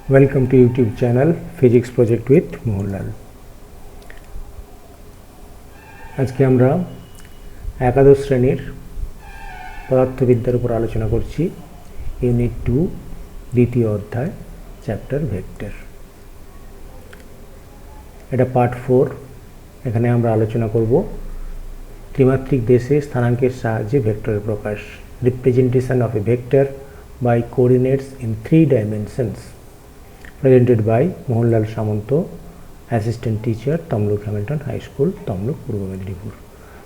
Welcome to YouTube channel Physics Project with Mohanlal। আজকে আমরা একাদশ শ্রেণীর পদার্থবিদ্যার উপর আলোচনা করছি। ইউনিট 2 দ্বিতীয় অধ্যায় চ্যাপ্টার ভেক্টর। এটা পার্ট 4। এখানে আমরা আলোচনা করব ত্রিমাত্রিক দেশে স্থানাঙ্কের সাহায্যে ভেক্টরের প্রকাশ, representation of a vector by coordinates in 3 dimensions, presented by Mohanlal Samanta, assistant teacher, Tamluk Hamilton high school, Tamluk, Purba Medinipur.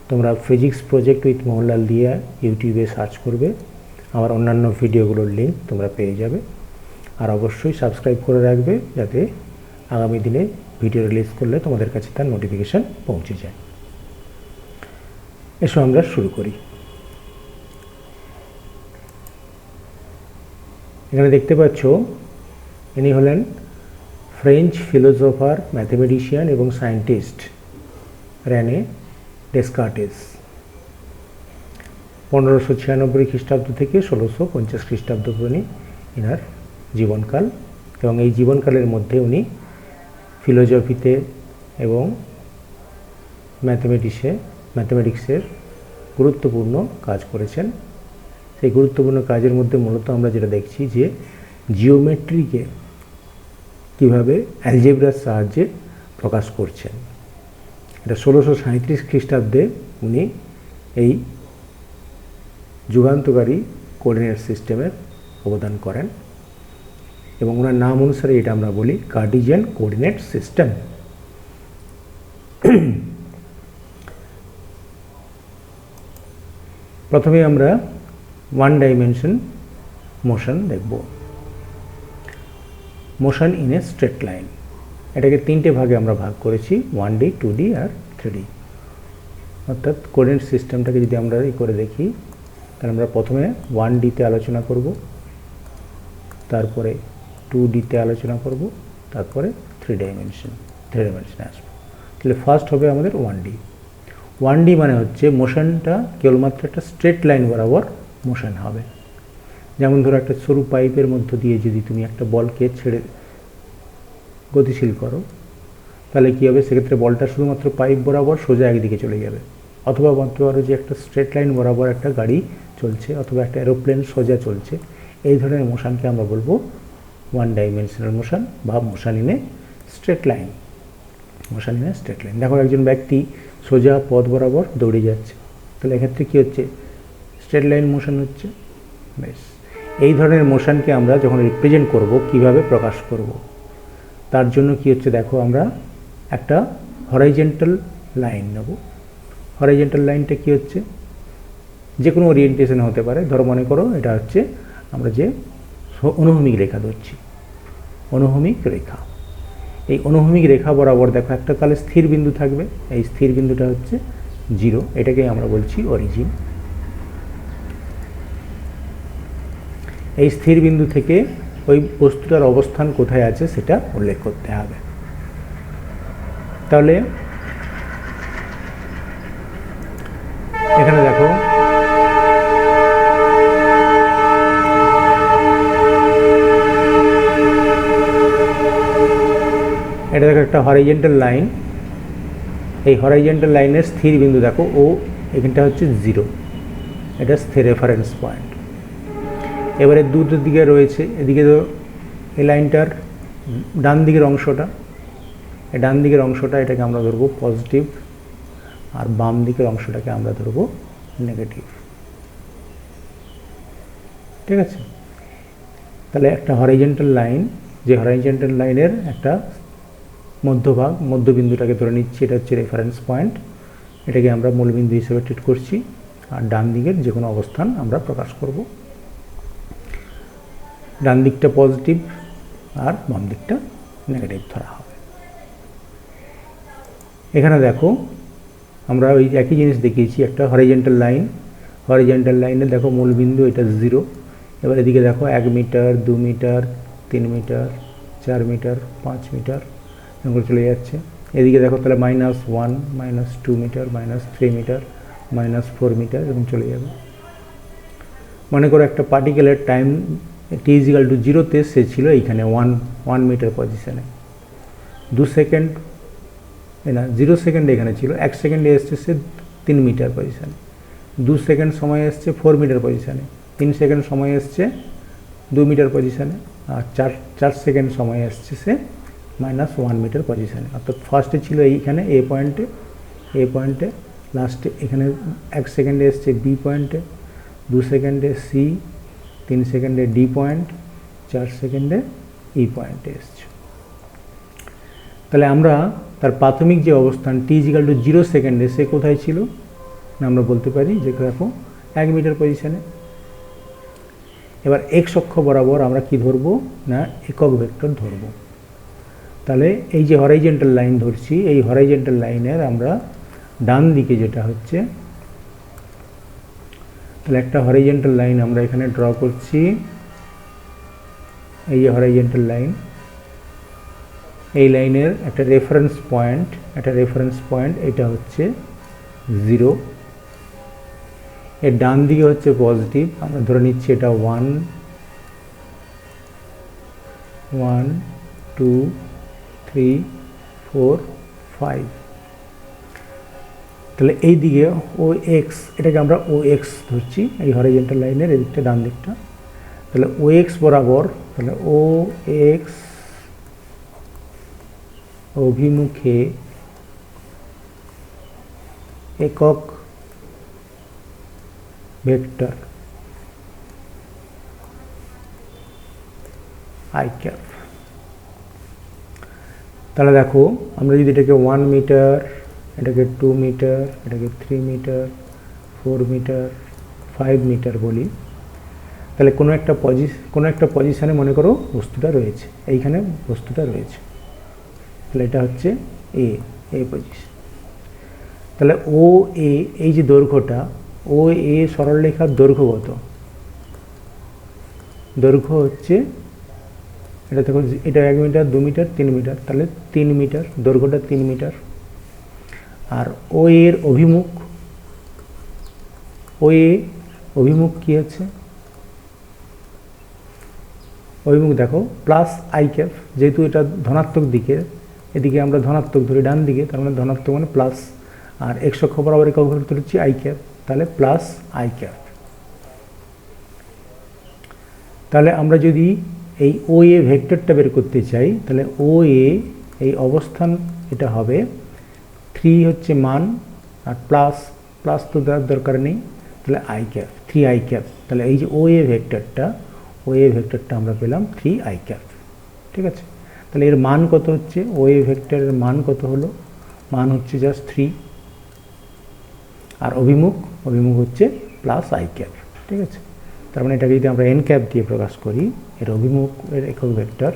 তোমরা ফিজিক্স প্রজেক্ট উইথ মোহনলাল দিয়ে ইউটিউবে সার্চ করবে, আমার অন্যান্য ভিডিওগুলোর লিঙ্ক তোমরা পেয়ে যাবে। আর অবশ্যই সাবস্ক্রাইব করে রাখবে যাতে আগামী দিনে ভিডিও রিলিজ করলে তোমাদের কাছে তার নোটিফিকেশান পৌঁছে যায়। এসো আমরা শুরু করি। এখানে দেখতে পাচ্ছ ইনি হলেন ফ্রেঞ্চ ফিলোসোফার, ম্যাথমেটিশিয়ান এবং সায়েন্টিস্ট রেনে ডেসকার্টেস। 1596 খ্রিস্টাব্দ থেকে 1650 খ্রিস্টাব্দ পর্যন্ত এনার জীবনকাল, এবং এই জীবনকালের মধ্যে উনি ফিলোসফিতে এবং ম্যাথমেটিক্সের গুরুত্বপূর্ণ কাজ করেছেন। সেই গুরুত্বপূর্ণ কাজের মধ্যে মূলত আমরা যেটা দেখছি যে জিওমেট্রিকে কীভাবে অ্যালজেব্রার সাহায্যে প্রকাশ করছেন। এটা 1637 খ্রিস্টাব্দে উনি এই যুগান্তকারী কোঅর্ডিনেট সিস্টেমের অবদান করেন, এবং ওনার নাম অনুসারে এটা আমরা বলি কার্টেসিয়ান কোঅর্ডিনেট সিস্টেম। প্রথমে আমরা ওয়ান ডাইমেনশন মোশন দেখব। Motion in a straight line, এটাকে 3টে ভাগে আমরা ভাগ করেছি, 1D, 2D আর 3D। অর্থাৎ কোঅর্ডিনেট সিস্টেমটাকে যদি আমরা করে দেখি, তাহলে আমরা প্রথমে 1Dতে আলোচনা করব, তারপরে 2Dতে আলোচনা করব, তারপরে 3 ডাইমেনশনে আসবো। তাহলে ফার্স্ট হবে আমাদের 1D। 1D মানে হচ্ছে মোশনটা কেবলমাত্র একটা স্ট্রেট লাইন বরাবর মোশন হবে। যেমন ধরো একটা সরু পাইপের মধ্য দিয়ে যদি তুমি একটা বলকে ছেড়ে গতিশীল করো, তাহলে কী হবে, সেক্ষেত্রে বলটা শুধুমাত্র পাইপ বরাবর সোজা একদিকে চলে যাবে। অথবা বলতে পারো যে একটা স্ট্রেট লাইন বরাবর একটা গাড়ি চলছে, অথবা একটা এরোপ্লেন সোজা চলছে। এই ধরনের মোশনকে আমরা বলবো ওয়ান ডাইমেনশনাল মোশন বা motion in a straight line. দেখো একজন ব্যক্তি সোজা পথ বরাবর দৌড়ে যাচ্ছে, তাহলে এক্ষেত্রে কী হচ্ছে, স্ট্রেট লাইন মোশন হচ্ছে। বেশ, এই ধরনের মোশনকে আমরা যখন রিপ্রেজেন্ট করব, কিভাবে প্রকাশ করব, তার জন্য কি হচ্ছে, দেখো আমরা একটা হরাইজন্টাল লাইন নেব। হরাইজন্টাল লাইনটা কি হচ্ছে, যে কোনো ওরিয়েন্টেশন হতে পারে। ধরো মনে করো এটা হচ্ছে আমরা যে অনুভূমিক রেখা ধরছি, অনুভূমিক রেখা। এই অনুভূমিক রেখা বরাবর দেখো একটা তাহলে স্থির বিন্দু থাকবে, এই স্থির বিন্দুটা হচ্ছে 0, এটাকে আমরা বলছি অরিজিন। এই স্থির বিন্দু থেকে ওই বস্তুটার অবস্থান কোথায় আছে সেটা উল্লেখ করতে হবে। তাহলে এখানে দেখো এটা দেখো একটা হরাইজন্টাল লাইন। এই হরাইজন্টাল লাইনের স্থির বিন্দু দেখো ও, এখানটা হচ্ছে 0, এটা স্থির রেফারেন্স পয়েন্ট। এবারে দুটো দিকে রয়েছে, এদিকে তো এই লাইনটার ডান দিকের অংশটা, এই ডান দিকের অংশটা এটাকে আমরা ধরবো পজিটিভ, আর বাম দিকের অংশটাকে আমরা ধরবো নেগেটিভ। ঠিক আছে, তাহলে একটা হরাইজন্টাল লাইন, যে হরাইজন্টাল লাইনের একটা মধ্যভাগ, মধ্যবিন্দুটাকে ধরে নিচ্ছি, এটা হচ্ছে রেফারেন্স পয়েন্ট, এটাকে আমরা মূলবিন্দু হিসেবে ট্রিট করছি, আর ডান দিকের যে কোনো অবস্থান আমরা প্রকাশ করব। ডান দিকটা পজিটিভ আর বাম দিকটা নেগেটিভ ধরা হবে। এখানে দেখো আমরা ওই একই জিনিস দেখিয়েছি, একটা হরাইজন্টাল লাইনে দেখো মূলবিন্দু এটা 0। এবার এদিকে দেখো 1 metre, 2 metre, 3 metre, 4 metre, 5 metre এগুলো চলে যাচ্ছে। এদিকে দেখো তাহলে -1, -2 মিটার, -3 মিটার, -4 মিটার এরকম চলে যাবে। মনে করো একটা পার্টিকেলের time t is equal to জিরোতে সে ছিল এইখানে 1 মিটার পজিশানে, 2 সেকেন্ড না 0 সেকেন্ড এখানে ছিল, 1 সেকেন্ডে এসছে সে 3 মিটার পজিশানে, 2 সেকেন্ড সময় এসছে 4 মিটার পজিশানে, 3 সেকেন্ড সময় এসছে 2 মিটার পজিশানে, আর 4 সেকেন্ড সময় এসছে সে -1 মিটার পজিশানে। অর্থাৎ ফার্স্টে ছিল এইখানে এ পয়েন্টে, লাস্টে এখানে 1 সেকেন্ডে এসছে বি পয়েন্টে, 2 সেকেন্ডে সি, 3 সেকেন্ডে ডি পয়েন্ট, 4 সেকেন্ডে ই পয়েন্টে এসছে। তাহলে আমরা তার প্রাথমিক যে অবস্থান টি ইজ ইকাল টু 0 সেকেন্ডে সে কোথায় ছিল না আমরা বলতে পারি যে দেখো 1 মিটার পজিশানে। এবার এক্স অক্ষ বরাবর আমরা কি ধরবো না একক ভেক্টর ধরবো। তাহলে এই যে হরাইজন্টাল লাইন ধরছি, এই হরাইজন্টাল লাইনের আমরা ডান দিকে যেটা হচ্ছে, তাহলে একটা হরাইজন্টাল লাইন আমরা এখানে ড্র করছি, এই যে হরাইজন্টাল লাইন, এই লাইনের একটা রেফারেন্স পয়েন্ট এটা হচ্ছে 0, এর ডান দিকে হচ্ছে পজিটিভ, আমরা ধরে নিচ্ছি এটা 1 2 3 4 5। তাহলে এই দিকে ও এক্স, এটাকে আমরা ও এক্স ধরছি, এই হরাইজন্টাল লাইনের এই দিকটা ডান দিকটা। তাহলে ও এক্স বরাবর, তাহলে ও এক্স অভিমুখে একক ভেক্টর আই ক্যাপ। তাহলে দেখো আমরা যদি এটাকে 1 মিটার, এটাকে 2 মিটার, এটাকে 3 মিটার, 4 মিটার, 5 মিটার বলি, তাহলে কোনো একটা পজিশানে মনে করো বস্তুটা রয়েছে, এইখানে বস্তুটা রয়েছে, তাহলে এটা হচ্ছে এ পজিশন। তাহলে ও এ, এই যে দৈর্ঘ্যটা ও এ সরলরেখার দৈর্ঘ্য কত? দৈর্ঘ্য হচ্ছে এটা দেখো, এটা 1 মিটার, 2 মিটার, 3 মিটার, তাহলে 3 মিটার, দৈর্ঘ্যটা 3 মিটার। আর ও এর অভিমুখ, ও এ অভিমুখ কি আছে? অভিমুখ দেখো প্লাস আই ক্যাপ, যেহেতু এটা ধনাত্মক দিকে, এদিকে আমরা ধনাত্মক ধরি ডান দিকে, তার মানে ধনাত্মক মানে প্লাস, আর এক্স অক্ষ বরাবর একক ভেক্টর হচ্ছে আই ক্যাপ, তাহলে প্লাস আই ক্যাপ। তাহলে আমরা যদি এই ও এ ভেক্টরটা বের করতে চাই, তাহলে ও এ এই অবস্থান এটা হবে 3 হচ্ছে মান, আর প্লাস তো দেওয়ার দরকার নেই, তাহলে আই ক্যাপ 3 আই ক্যাপ। তাহলে এই যে ও এ ভেক্টরটা আমরা পেলাম 3 আই ক্যাপ। ঠিক আছে, তাহলে এর মান কত হচ্ছে? ও এ ভেক্টরের মান কত হলো? মান হচ্ছে জাস্ট 3, আর অভিমুখ হচ্ছে প্লাস আই ক্যাপ। ঠিক আছে, তার মানে এটাকে যদি আমরা এন ক্যাপ দিয়ে প্রকাশ করি, এর অভিমুখ এর একক ভেক্টর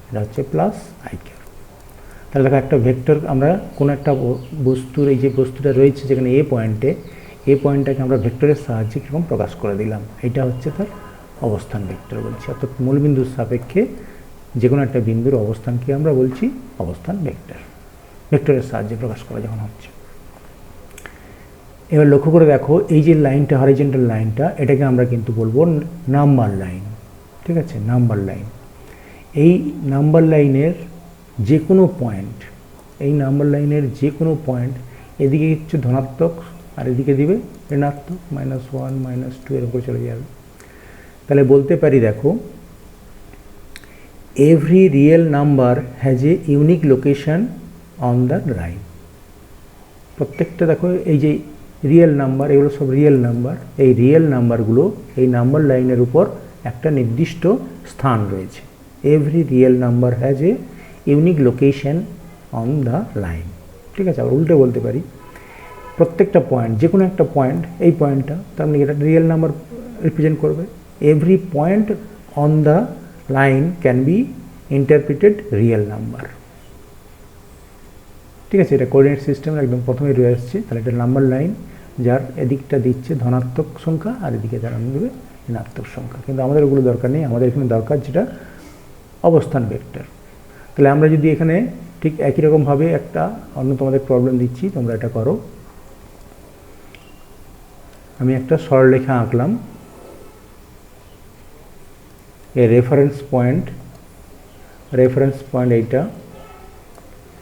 এটা হচ্ছে প্লাস আই ক্যাপ। তাহলে দেখো একটা ভেক্টর আমরা কোনো একটা বস্তুর, এই যে বস্তুটা রয়েছে যেখানে এ পয়েন্টটাকে আমরা ভেক্টরের সাহায্যে কীরকম প্রকাশ করে দিলাম, এটা হচ্ছে তার অবস্থান ভেক্টর বলছি। অর্থাৎ মূলবিন্দুর সাপেক্ষে যে কোনো একটা বিন্দুর অবস্থানকে আমরা বলছি অবস্থান ভেক্টরের সাহায্যে প্রকাশ করা যখন হচ্ছে। এবার লক্ষ্য করে দেখো এই যে লাইনটা, হরিজন্টাল লাইনটা, এটাকে আমরা কিন্তু বলবো নাম্বার লাইন। ঠিক আছে, নাম্বার লাইন। এই নাম্বার লাইনের যে কোনো পয়েন্ট, এদিকে হচ্ছে ধনাত্মক আর এদিকে দিবে ঋণাত্মক, -1 -2 এরকম করে চলে যাবে। তাহলে বলতে পারি দেখো, every real number has a unique location on the line. প্রত্যেকটা দেখো এই যে রিয়েল নাম্বার, এগুলো সব রিয়েল নাম্বার, এই রিয়েল নাম্বারগুলো এই নাম্বার লাইনের উপর একটা নির্দিষ্ট স্থান রয়েছে। Every real number has a unique location on the line. ঠিক আছে, আবার উল্টে বলতে পারি, প্রত্যেকটা পয়েন্ট, যে কোনো একটা পয়েন্ট, এই পয়েন্টটা তার মানে এটা রিয়েল নাম্বার রিপ্রেজেন্ট করবে। Every point on the line can be interpreted real number. ঠিক আছে, এটা কোঅর্ডিনেট সিস্টেম একদম প্রথমেই রয়ে আসছে। তাহলে এটা নাম্বার লাইন যার এদিকটা দিচ্ছে ধনাত্মক সংখ্যা আর এদিকে যারা দেবে ঋণাত্মক সংখ্যা, কিন্তু আমাদের ওগুলো দরকার নেই, আমাদের এখানে দরকার যেটা অবস্থান ভেক্টর। তাহলে আমরা যদি এখানে ঠিক একই রকমভাবে একটা অন্য তোমাদের প্রবলেম দিচ্ছি, তোমরা এটা করো। আমি একটা সরলরেখা আঁকলাম, এর রেফারেন্স পয়েন্ট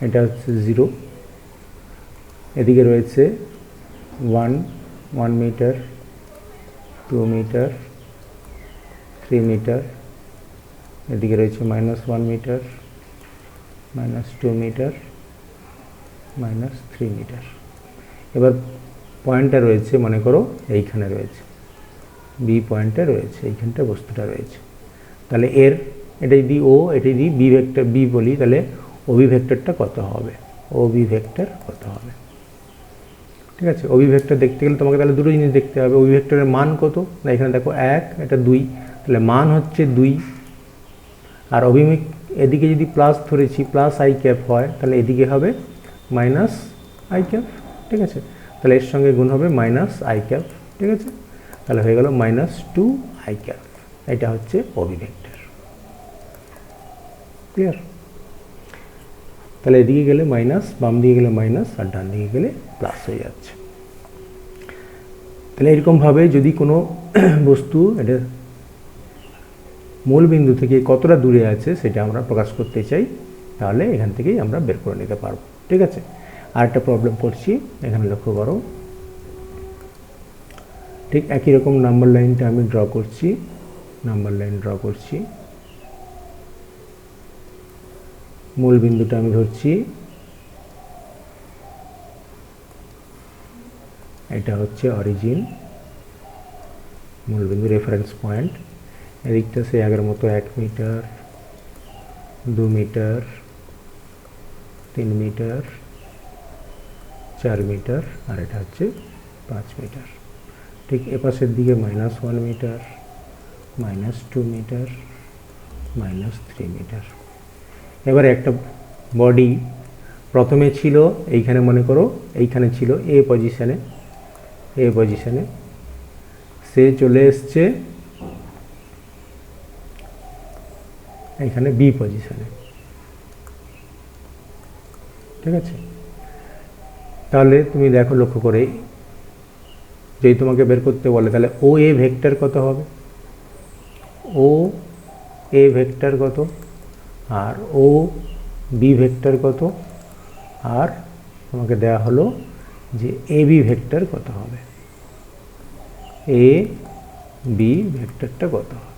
এটা হচ্ছে 0, এদিকে রয়েছে 1 মিটার, 2 মিটার, 3 মিটার, এদিকে রয়েছে -1 মিটার, -2 মিটার, -3 মিটার। এবার পয়েন্টটা রয়েছে মনে করো এইখানে রয়েছে, বি পয়েন্টে রয়েছে, এইখানটা বস্তুটা রয়েছে। তাহলে এর এটা যদি ও, এটা যদি বি ভেক্টর বি বলি, তাহলে ওবি ভেক্টরটা কত হবে, ওবি ভেক্টর কত হবে? ঠিক আছে, ওবি ভেক্টর দেখতে গেলে তোমাকে তাহলে দুটো জিনিস দেখতে হবে। ওবি ভেক্টরের মান কত, না এখানে দেখো 1, এটা 2, তাহলে মান হচ্ছে 2, আর অভিমুখ এদিকে যদি প্লাস ধরেছি, প্লাস আই ক্যাপ হয়, তাহলে এদিকে হবে মাইনাস আই ক্যাপ। ঠিক আছে, তাহলে এর সঙ্গে গুণ হবে মাইনাস আই ক্যাপ। ঠিক আছে, তাহলে হয়ে গেল -2 আই ক্যাপ। এটা হচ্ছে ওবি ভেক্টর। ক্লিয়ার? তাহলে এদিকে গেলে মাইনাস, বাম দিকে গেলে মাইনাস, আর ডান দিকে গেলে প্লাস হয়ে যাচ্ছে। তাহলে এরকমভাবে যদি কোনো বস্তু এটা মূল বিন্দু থেকে কতটা দূরে আছে সেটা আমরা প্রকাশ করতে চাই, তাহলে এখান থেকেই আমরা বের করে নিতে পারবো। ঠিক আছে, আর একটা প্রবলেম করছি, এখানে লক্ষ্য করো। ঠিক একই রকম নাম্বার লাইনটা আমি ড্র করছি, মূল বিন্দুটা আমি ধরছি, এটা হচ্ছে অরিজিন, মূল বিন্দু রেফারেন্স পয়েন্ট। এদিকটা সে আগের মতো 1 মিটার, 2 মিটার, 3 মিটার, 4 মিটার, আর এটা হচ্ছে 5 মিটার। ঠিক এপাশের দিকে -1 মিটার, -2 মিটার, -3 মিটার। এবারে একটা বডি প্রথমে ছিল এইখানে, মনে করো এইখানে ছিল এ পজিশনে, সে চলে এসছে এইখানে বি পজিশনে। ঠিক আছে, তাহলে তুমি দেখো লক্ষ্য করে, যদি তোমাকে বের করতে বলে, তাহলে ও এ ভেক্টর কত হবে, ও এ ভেক্টর কত, আর ও বি ভেক্টর কত, আর তোমাকে দেয়া হলো যে এ বি ভেক্টর কত হবে, এ বি ভেক্টরটা কত হবে।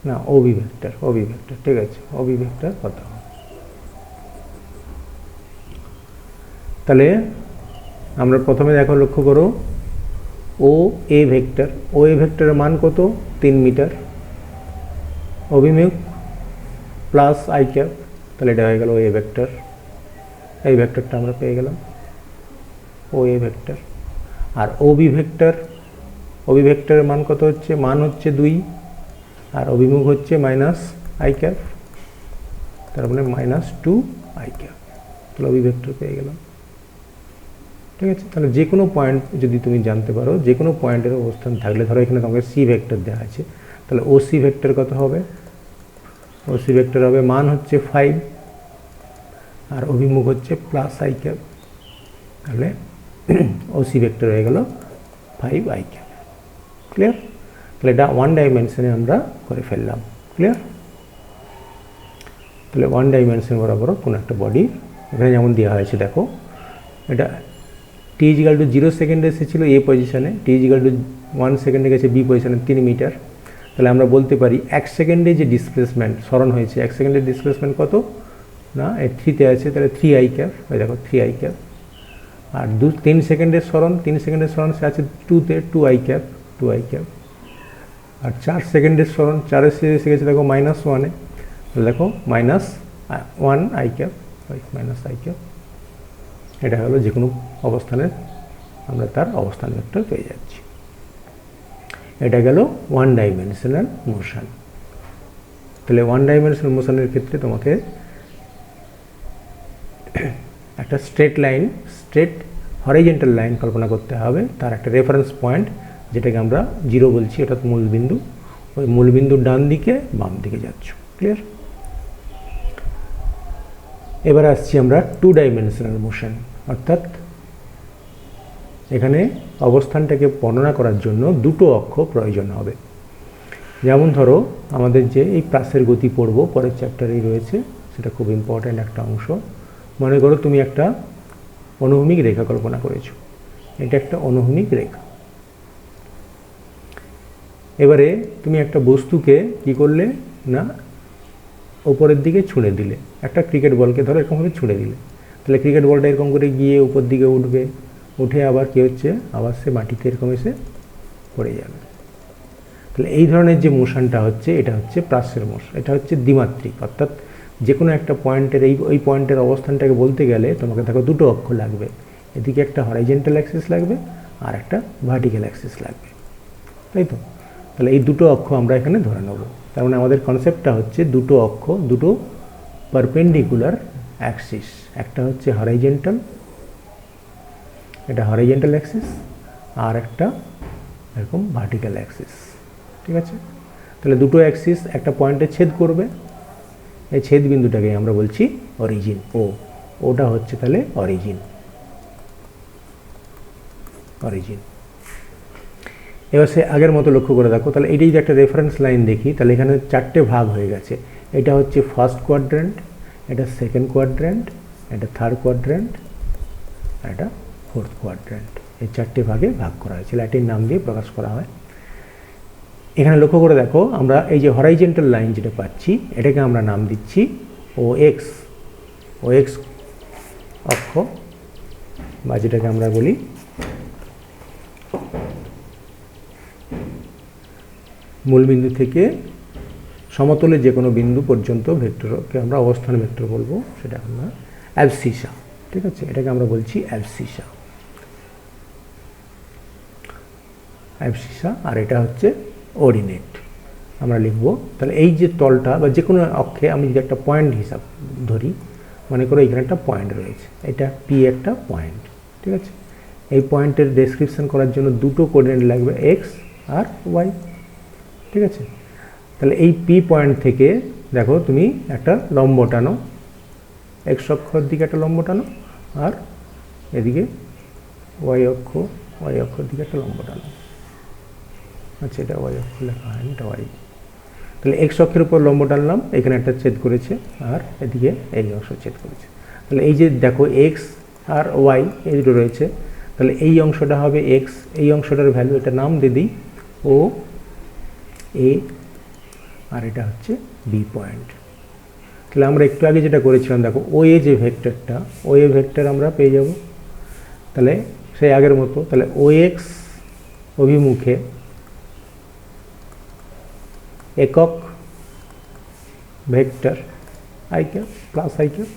না, ওবি ভেক্টর, ঠিক আছে, ওবি ভেক্টর কত হবে। তাহলে আমরা প্রথমে দেখো লক্ষ্য করো, ও এ ভেক্টরের মান কত, 3 মিটার, অভিমুখ প্লাস আই ক্যাপ, তাহলে এটা হয়ে গেল এ ভেক্টর। এই ভেক্টরটা আমরা পেয়ে গেলাম, ও এ ভেক্টর। আর ওবি ভেক্টরের মান কত হচ্ছে, মান হচ্ছে 2, আর অভিমুখ হচ্ছে মাইনাস আই ক্যাপ, তার মানে -2 আই ক্যাপ। তাহলে ওবি ভেক্টর পেয়ে গেলাম। ঠিক আছে, তাহলে যে কোনো পয়েন্ট যদি তুমি জানতে পারো, যে কোনো পয়েন্টের অবস্থান থাকলে, ধরো এখানে তোমাকে সি ভেক্টর দেওয়া আছে, তাহলে ও সি ভেক্টর কত হবে, ও সি ভেক্টর হবে, মান হচ্ছে 5, আর অভিমুখ হচ্ছে প্লাস আই ক্যাপ, তাহলে ও সি ভেক্টর হয়ে গেল 5 আই ক্যাপ। ক্লিয়ার? তাহলে এটা 1 ডাইমেনশনে আমরা করে ফেললাম। ক্লিয়ার? তাহলে 1 ডাইমেনশন বরাবর কোনো একটা বডি এখানে যেমন দেওয়া হয়েছে, দেখো এটা t = 0 সেকেন্ডে এসেছিল এ পজিশনে, t = 1 সেকেন্ডে গেছে বি পজিশনে 3 মিটার। তাহলে আমরা বলতে পারি 1 সেকেন্ডে যে ডিসপ্লেসমেন্ট সরণ হয়েছে, 1 সেকেন্ডের ডিসপ্লেসমেন্ট কত, না এই 3তে আছে, তাহলে 3 আই ক্যাপ, ওই দেখো 3 আই ক্যাপ। আর 3 সেকেন্ডের সরণ, সে আছে 2তে, 2 আই ক্যাপ, আর 4 সেকেন্ডের সরণ, 4 এসে গেছে দেখো -1-এ, দেখো -1 I cap, minus I cap. এটা হলো যে কোনো অবস্থানে আমরা তার অবস্থান ভেক্টর পেয়ে যাচ্ছি। এটা গেল 1 ডাইমেনশনাল মোশন। তাহলে 1 ডাইমেনশনাল মোশনের ক্ষেত্রে তোমাকে একটা স্ট্রেট হরাইজন্টাল লাইন কল্পনা করতে হবে, তার একটা রেফারেন্স পয়েন্ট যেটাকে আমরা 0 বলছি, এটা মূলবিন্দু, ওই মূলবিন্দুর ডান দিকে বাম দিকে যাচ্ছ। ক্লিয়ার? এবার আসছি আমরা 2 ডাইমেনশনাল মোশন, অর্থাৎ এখানে অবস্থানটাকে বর্ণনা করার জন্য দুটো অক্ষ প্রয়োজন হবে। যেমন ধরো আমাদের যে এই প্লাসের গতি পড়ব পরের চ্যাপ্টারেই রয়েছে, সেটা খুব ইম্পর্ট্যান্ট একটা অংশ। মনে করো তুমি একটা অনুভূমিক রেখা কল্পনা করেছো, এটা একটা অনুভূমিক রেখা। এবারে তুমি একটা বস্তুকে কি করলে না ওপরের দিকে ছুঁড়ে দিলে, একটা ক্রিকেট বলকে ধরো এরকমভাবে ছুঁড়ে দিলে, তাহলে ক্রিকেট বলটা এরকম করে গিয়ে উপর দিকে উঠবে, উঠে আবার কী হচ্ছে আবার সে মাটিতে এরকম এসে পড়ে যাবে। তাহলে এই ধরনের যে মোশনটা হচ্ছে এটা হচ্ছে প্রাসের মোশন, এটা হচ্ছে দ্বিমাত্রিক, অর্থাৎ যে কোনো একটা পয়েন্টের এই পয়েন্টের অবস্থানটাকে বলতে গেলে তোমাকে দেখো দুটো অক্ষ লাগবে, এদিকে একটা হরাইজেন্টাল অ্যাক্সিস লাগবে আর একটা ভার্টিক্যাল অ্যাক্সিস লাগবে, তাই তো? তাহলে এই দুটো অক্ষ আমরা এখানে ধরে নেব। তার মানে আমাদের কনসেপ্টটা হচ্ছে দুটো অক্ষ, দুটো পারপেন্ডিকুলার অ্যাক্সিস, একটা হচ্ছে হরাইজেন্টাল, এটা হরাইজেন্টাল অ্যাক্সিস, আর একটা এরকম ভার্টিক্যাল অ্যাক্সিস, ঠিক আছে? তাহলে দুটো অ্যাক্সিস একটা পয়েন্টে ছেদ করবে, এই ছেদ বিন্দুটাকে আমরা বলছি অরিজিন, ওটা হচ্ছে তাহলে অরিজিন। এবার সে আগের মতো লক্ষ্য করে দেখো, তাহলে এটাই যে একটা রেফারেন্স লাইন দেখি, তাহলে এখানে চারটে ভাগ হয়ে গেছে। এটা হচ্ছে ফার্স্ট কোয়াড্র্যান্ট, এটা সেকেন্ড কোয়াড্র্যান্ট, এটা থার্ড কোয়াড্র্যান্ট, আর এটা ফোর্থ কোয়াড্র্যান্ট। এই চারটে ভাগে ভাগ করা হয়েছে, ল্যাটিন নাম দিয়ে প্রকাশ করা হয়। এখানে লক্ষ্য করে দেখো আমরা এই যে হরাইজেন্টাল লাইন যেটা পাচ্ছি এটাকে আমরা নাম দিচ্ছি OX অক্ষ, বা যেটাকে আমরা বলি মূলবিন্দু থেকে সমতলে যে কোনো বিন্দু পর্যন্ত ভেক্টরকে আমরা অবস্থান ভেক্টর বলবো, সেটা আমরা অ্যাবসিসা, ঠিক আছে? এটাকে আমরা বলছি অ্যাবসিসা, আর এটা হচ্ছে অর্ডিনেট আমরা লিখব। তাহলে এই যে তলটা বা যে কোনো অক্ষে আমি যদি একটা পয়েন্ট হিসাব ধরি, মনে করো এখানে একটা পয়েন্ট রয়েছে, এটা P একটা পয়েন্ট, ঠিক আছে? এই পয়েন্টের ডেসক্রিপশন করার জন্য দুটো কোঅর্ডিনেট লাগবে X আর Y, ঠিক আছে? তাহলে এই P পয়েন্ট থেকে দেখো তুমি একটা লম্ব টানো, X অক্ষর দিকে একটা লম্ব টানো, আর এদিকে Y অক্ষর দিকে একটা লম্ব টানো। আচ্ছা, এটা Y অক্ষ লেখা হয়নি, এটা Y। তাহলে X অক্ষের উপর লম্ব টানলাম, এখানে একটা ছেদ করেছে, আর এদিকে এই অংশ ছেদ করেছে। তাহলে এই যে দেখো X আর Y এই দুটো রয়েছে, তাহলে এই অংশটা হবে X, এই অংশটার ভ্যালু এটা নাম দিয়ে দিই OA, আর এটা হচ্ছে B পয়েন্ট। তাহলে আমরা একটু আগে যেটা করেছিলাম দেখো OA যে ভেক্টরটা, OA ভেক্টর আমরা পেয়ে যাব। তাহলে সেই আগের মতো, তাহলে OX অভিমুখে একক vector i cap plus i cap,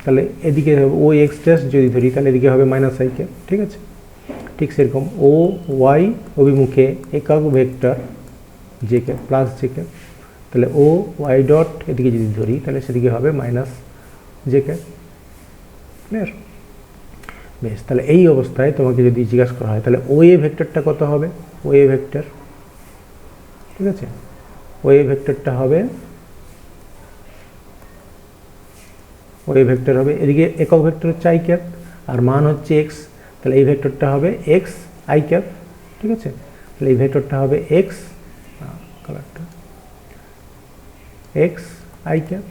তাহলে এদিকে হবে OX ড্যাশ যদি ধরি তাহলে এদিকে হবে মাইনাস i ক্যাপ, ঠিক আছে? ঠিক সেরকম OY অভিমুখে একক vector j cap plus j cap, তাহলে OY ডট এদিকে যদি ধরি তাহলে সেদিকে হবে মাইনাস j ক্যাপ। ক্লিয়ার? বেশ, তাহলে এই অবস্থায় তোমাকে যদি জিজ্ঞাসা করা হয় তাহলে OA ভেক্টরটা কত হবে, OA ভেক্টর, ঠিক আছে? OA ভেক্টরটা হবে এদিকে একক ভেক্টর হচ্ছে i ক্যাপ আর মান হচ্ছে x, তাহলে এই ভেক্টরটা হবে x i ক্যাপ, ঠিক আছে? তাহলে এই ভেক্টরটা হবে x কালারটা x i ক্যাপ।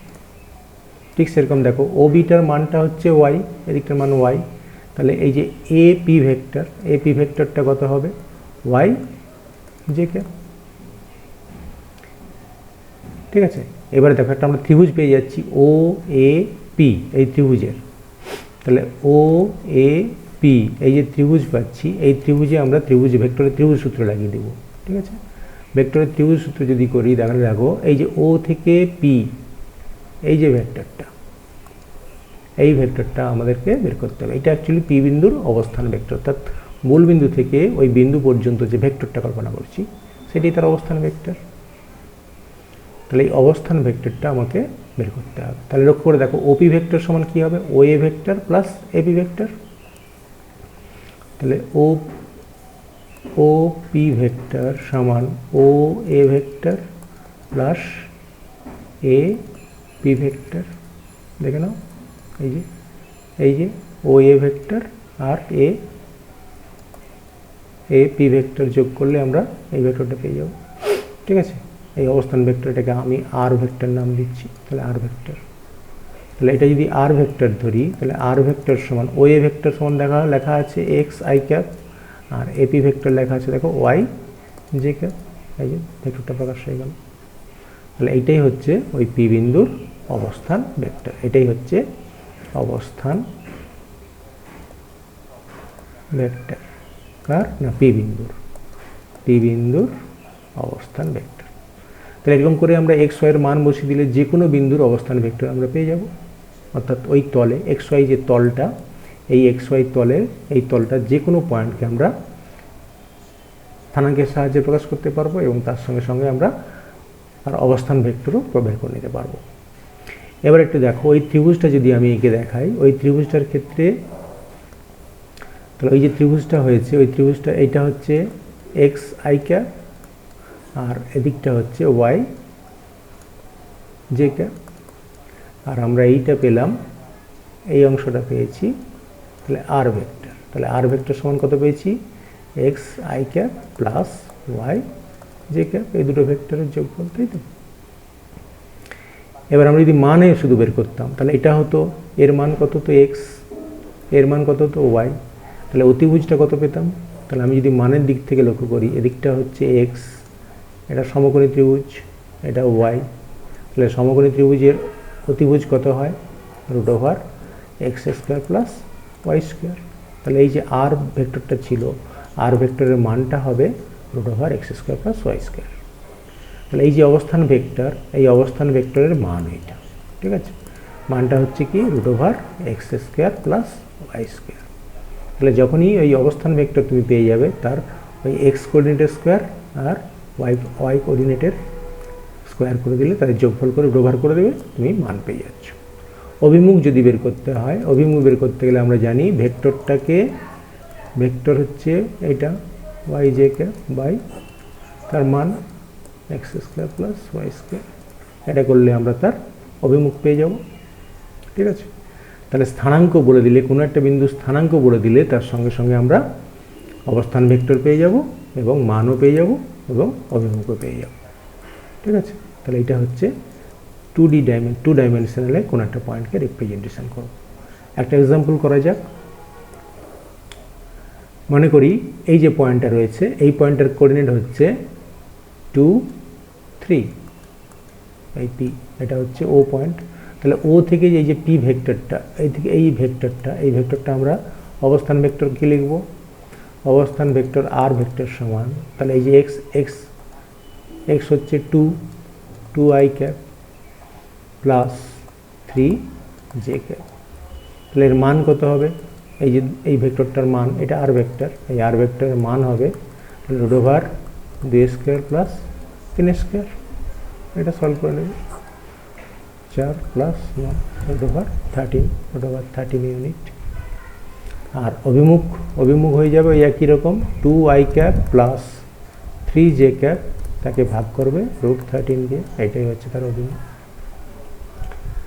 ঠিক সেরকম দেখো OBটার মানটা হচ্ছে y, এদিকটার মান y, তাহলে এই যে AP ভেক্টরটা কত হবে y j ক্যাপ, ঠিক আছে? এবারে দেখো একটা আমরা ত্রিভুজ পেয়ে যাচ্ছি OAP, এই ত্রিভুজের, তাহলে OAP এই যে ত্রিভুজ পাচ্ছি, এই ত্রিভুজে আমরা ভেক্টরের ত্রিভুজ সূত্র লাগিয়ে দেবো, ঠিক আছে? ভেক্টরের ত্রিভুজ সূত্র যদি করি তাহলে দেখো এই যে O থেকে P এই যে ভেক্টরটা, এই ভেক্টরটা আমাদেরকে বের করতে হবে। এটা অ্যাকচুয়ালি P বিন্দুর অবস্থান ভেক্টর, অর্থাৎ মূল বিন্দু থেকে ওই বিন্দু পর্যন্ত যে ভেক্টরটা কল্পনা করছি সেটাই তার অবস্থান ভেক্টর। তাহলে এই অবস্থান ভেক্টরটা আমাকে বের করতে হবে। তাহলে লক্ষ্য করে দেখো OP ভেক্টর সমান কী হবে, OA vector plus AP vector. তাহলে OP ভেক্টর সমান OA vector plus AP vector. দেখে নাও এই যে OA ভেক্টর আর এ পি ভেক্টর যোগ করলে আমরা এই ভেক্টরটা পেয়ে যাব। ঠিক আছে, এই অবস্থান ভেক্টরটাকে আমি আর ভেক্টর নাম দিচ্ছি, তাহলে আর ভেক্টর। তাহলে এটা যদি আর ভেক্টর ধরি, তাহলে আর ভেক্টর সমান ও এ ভেক্টর সমান লেখা আছে এক্স আই ক্যাপ, আর এপি ভেক্টর লেখা আছে দেখো ওয়াই জে ক্যাপ। এই যে ভেক্টরটা প্রকাশ হয়ে গেল। তাহলে এইটাই হচ্ছে ওই পি বিন্দুর অবস্থান ভেক্টর, এটাই হচ্ছে অবস্থান ভেক্টর কার না পি বিন্দুর অবস্থান ভেক্টর। তাহলে এরকম করে আমরা এক্স ওয়াইয়ের মান বসিয়ে দিলে যে কোনো বিন্দুর অবস্থান ভেক্টর আমরা পেয়ে যাব। অর্থাৎ ওই তলে এক্স ওয়াই যে তলটা, এই এক্স ওয়াই তলের এই তলটা যে কোনো পয়েন্টকে আমরা স্থানাঙ্কের সাহায্যে প্রকাশ করতে পারবো এবং তার সঙ্গে সঙ্গে আমরা আর অবস্থান ভেক্টরও বের করে নিতে পারবো। এবার একটু দেখো, ওই ত্রিভুজটা যদি আমি এঁকে দেখাই, ওই ত্রিভুজটার ক্ষেত্রে তাহলে ওই যে ত্রিভুজটা হয়েছে, ওই ত্রিভুজটা এইটা হচ্ছে এক্স আই ক্যাপ আর এদিকটা হচ্ছে ওয়াই জে ক্যাপ, আর আমরা এইটা পেলাম, এই অংশটা পেয়েছি তাহলে আর ভেক্টর। তাহলে আর ভেক্টর সমান কত পেয়েছি? X i cap plus y j cap, এই দুটো ভেক্টরের যোগফল, তাই তো? এবার আমরা যদি মানে শুধু বের করতাম, তাহলে এটা হতো এর মান কত তো এক্স, এর মান কত তো ওয়াই, তাহলে অতিভুজটা কত পেতাম? তাহলে আমি যদি মানের দিক থেকে লক্ষ্য করি, এদিকটা হচ্ছে এক্স, এটা সমকোণী ত্রিভুজ, এটা ওয়াই, তাহলে সমকোণী ত্রিভুজের অতিভুজ কত হয়? √(x² + y²। তাহলে এই যে আর ভেক্টরটা ছিল, আর ভেক্টরের মানটা হবে √(x² + y²। তাহলে এই যে অবস্থান ভেক্টর, এই অবস্থান ভেক্টরের মান এটা, ঠিক আছে? মানটা হচ্ছে কি √(x² + y²। তাহলে যখনই ওই অবস্থান ভেক্টর তুমি পেয়ে যাবে, তার ওই এক্স কোঅর্ডিনেটের স্কোয়ার আর ওয়াই কোঅর্ডিনেটের স্কোয়ার করে দিলে তাদের যোগফল করে √() করে দেবে, তুমি মান পেয়ে যাচ্ছ। অভিমুখ যদি বের করতে হয়, অভিমুখ বের করতে গেলে আমরা জানি ভেক্টরটাকে, ভেক্টর হচ্ছে এটা ওয়াই জে ক্যাপ বাই তার মান x² + y², এটা করলে আমরা তার অভিমুখ পেয়ে যাব। ঠিক আছে, তাহলে স্থানাঙ্ক বলে দিলে, কোনো একটা বিন্দু স্থানাঙ্ক বলে দিলে তার সঙ্গে সঙ্গে আমরা অবস্থান ভেক্টর পেয়ে যাব এবং মানও পেয়ে যাব এবং অভিমুখও পেয়ে যাব। ঠিক আছে, তাহলে এটা হচ্ছে টু ডাইমেনশনালে কোনো একটা পয়েন্টকে রিপ্রেজেন্টেশন করব। একটা এক্সাম্পল করা যাক। মনে করি এই যে পয়েন্টটা রয়েছে, এই পয়েন্টের কোঅর্ডিনেট হচ্ছে 2, 3, এই পি, এটা হচ্ছে ও পয়েন্ট। তাহলে ও থেকে এই যে পি ভেক্টরটা, এই থেকে এই ভেক্টরটা আমরা অবস্থান ভেক্টর কি লিখব? অবস্থান ভেক্টর আর ভেক্টর সমান, তাহলে এই যে এক্স হচ্ছে 2i cap plus 3j cap. তাহলে এর মান কত হবে? এই যে এই ভেক্টরটার মান, এটা আর ভেক্টর, এই আর ভেক্টরের মান হবে √(2² + 3²। এটা সলভ করে নেবে, 4 + 9 √13 ইউনিট। আর অভিমুখ হয়ে যাবে ওই একই রকম, 2i cap plus 3j cap, তাকে ভাগ করবে √13 দিয়ে, এটাই হচ্ছে তার অভিমুখ।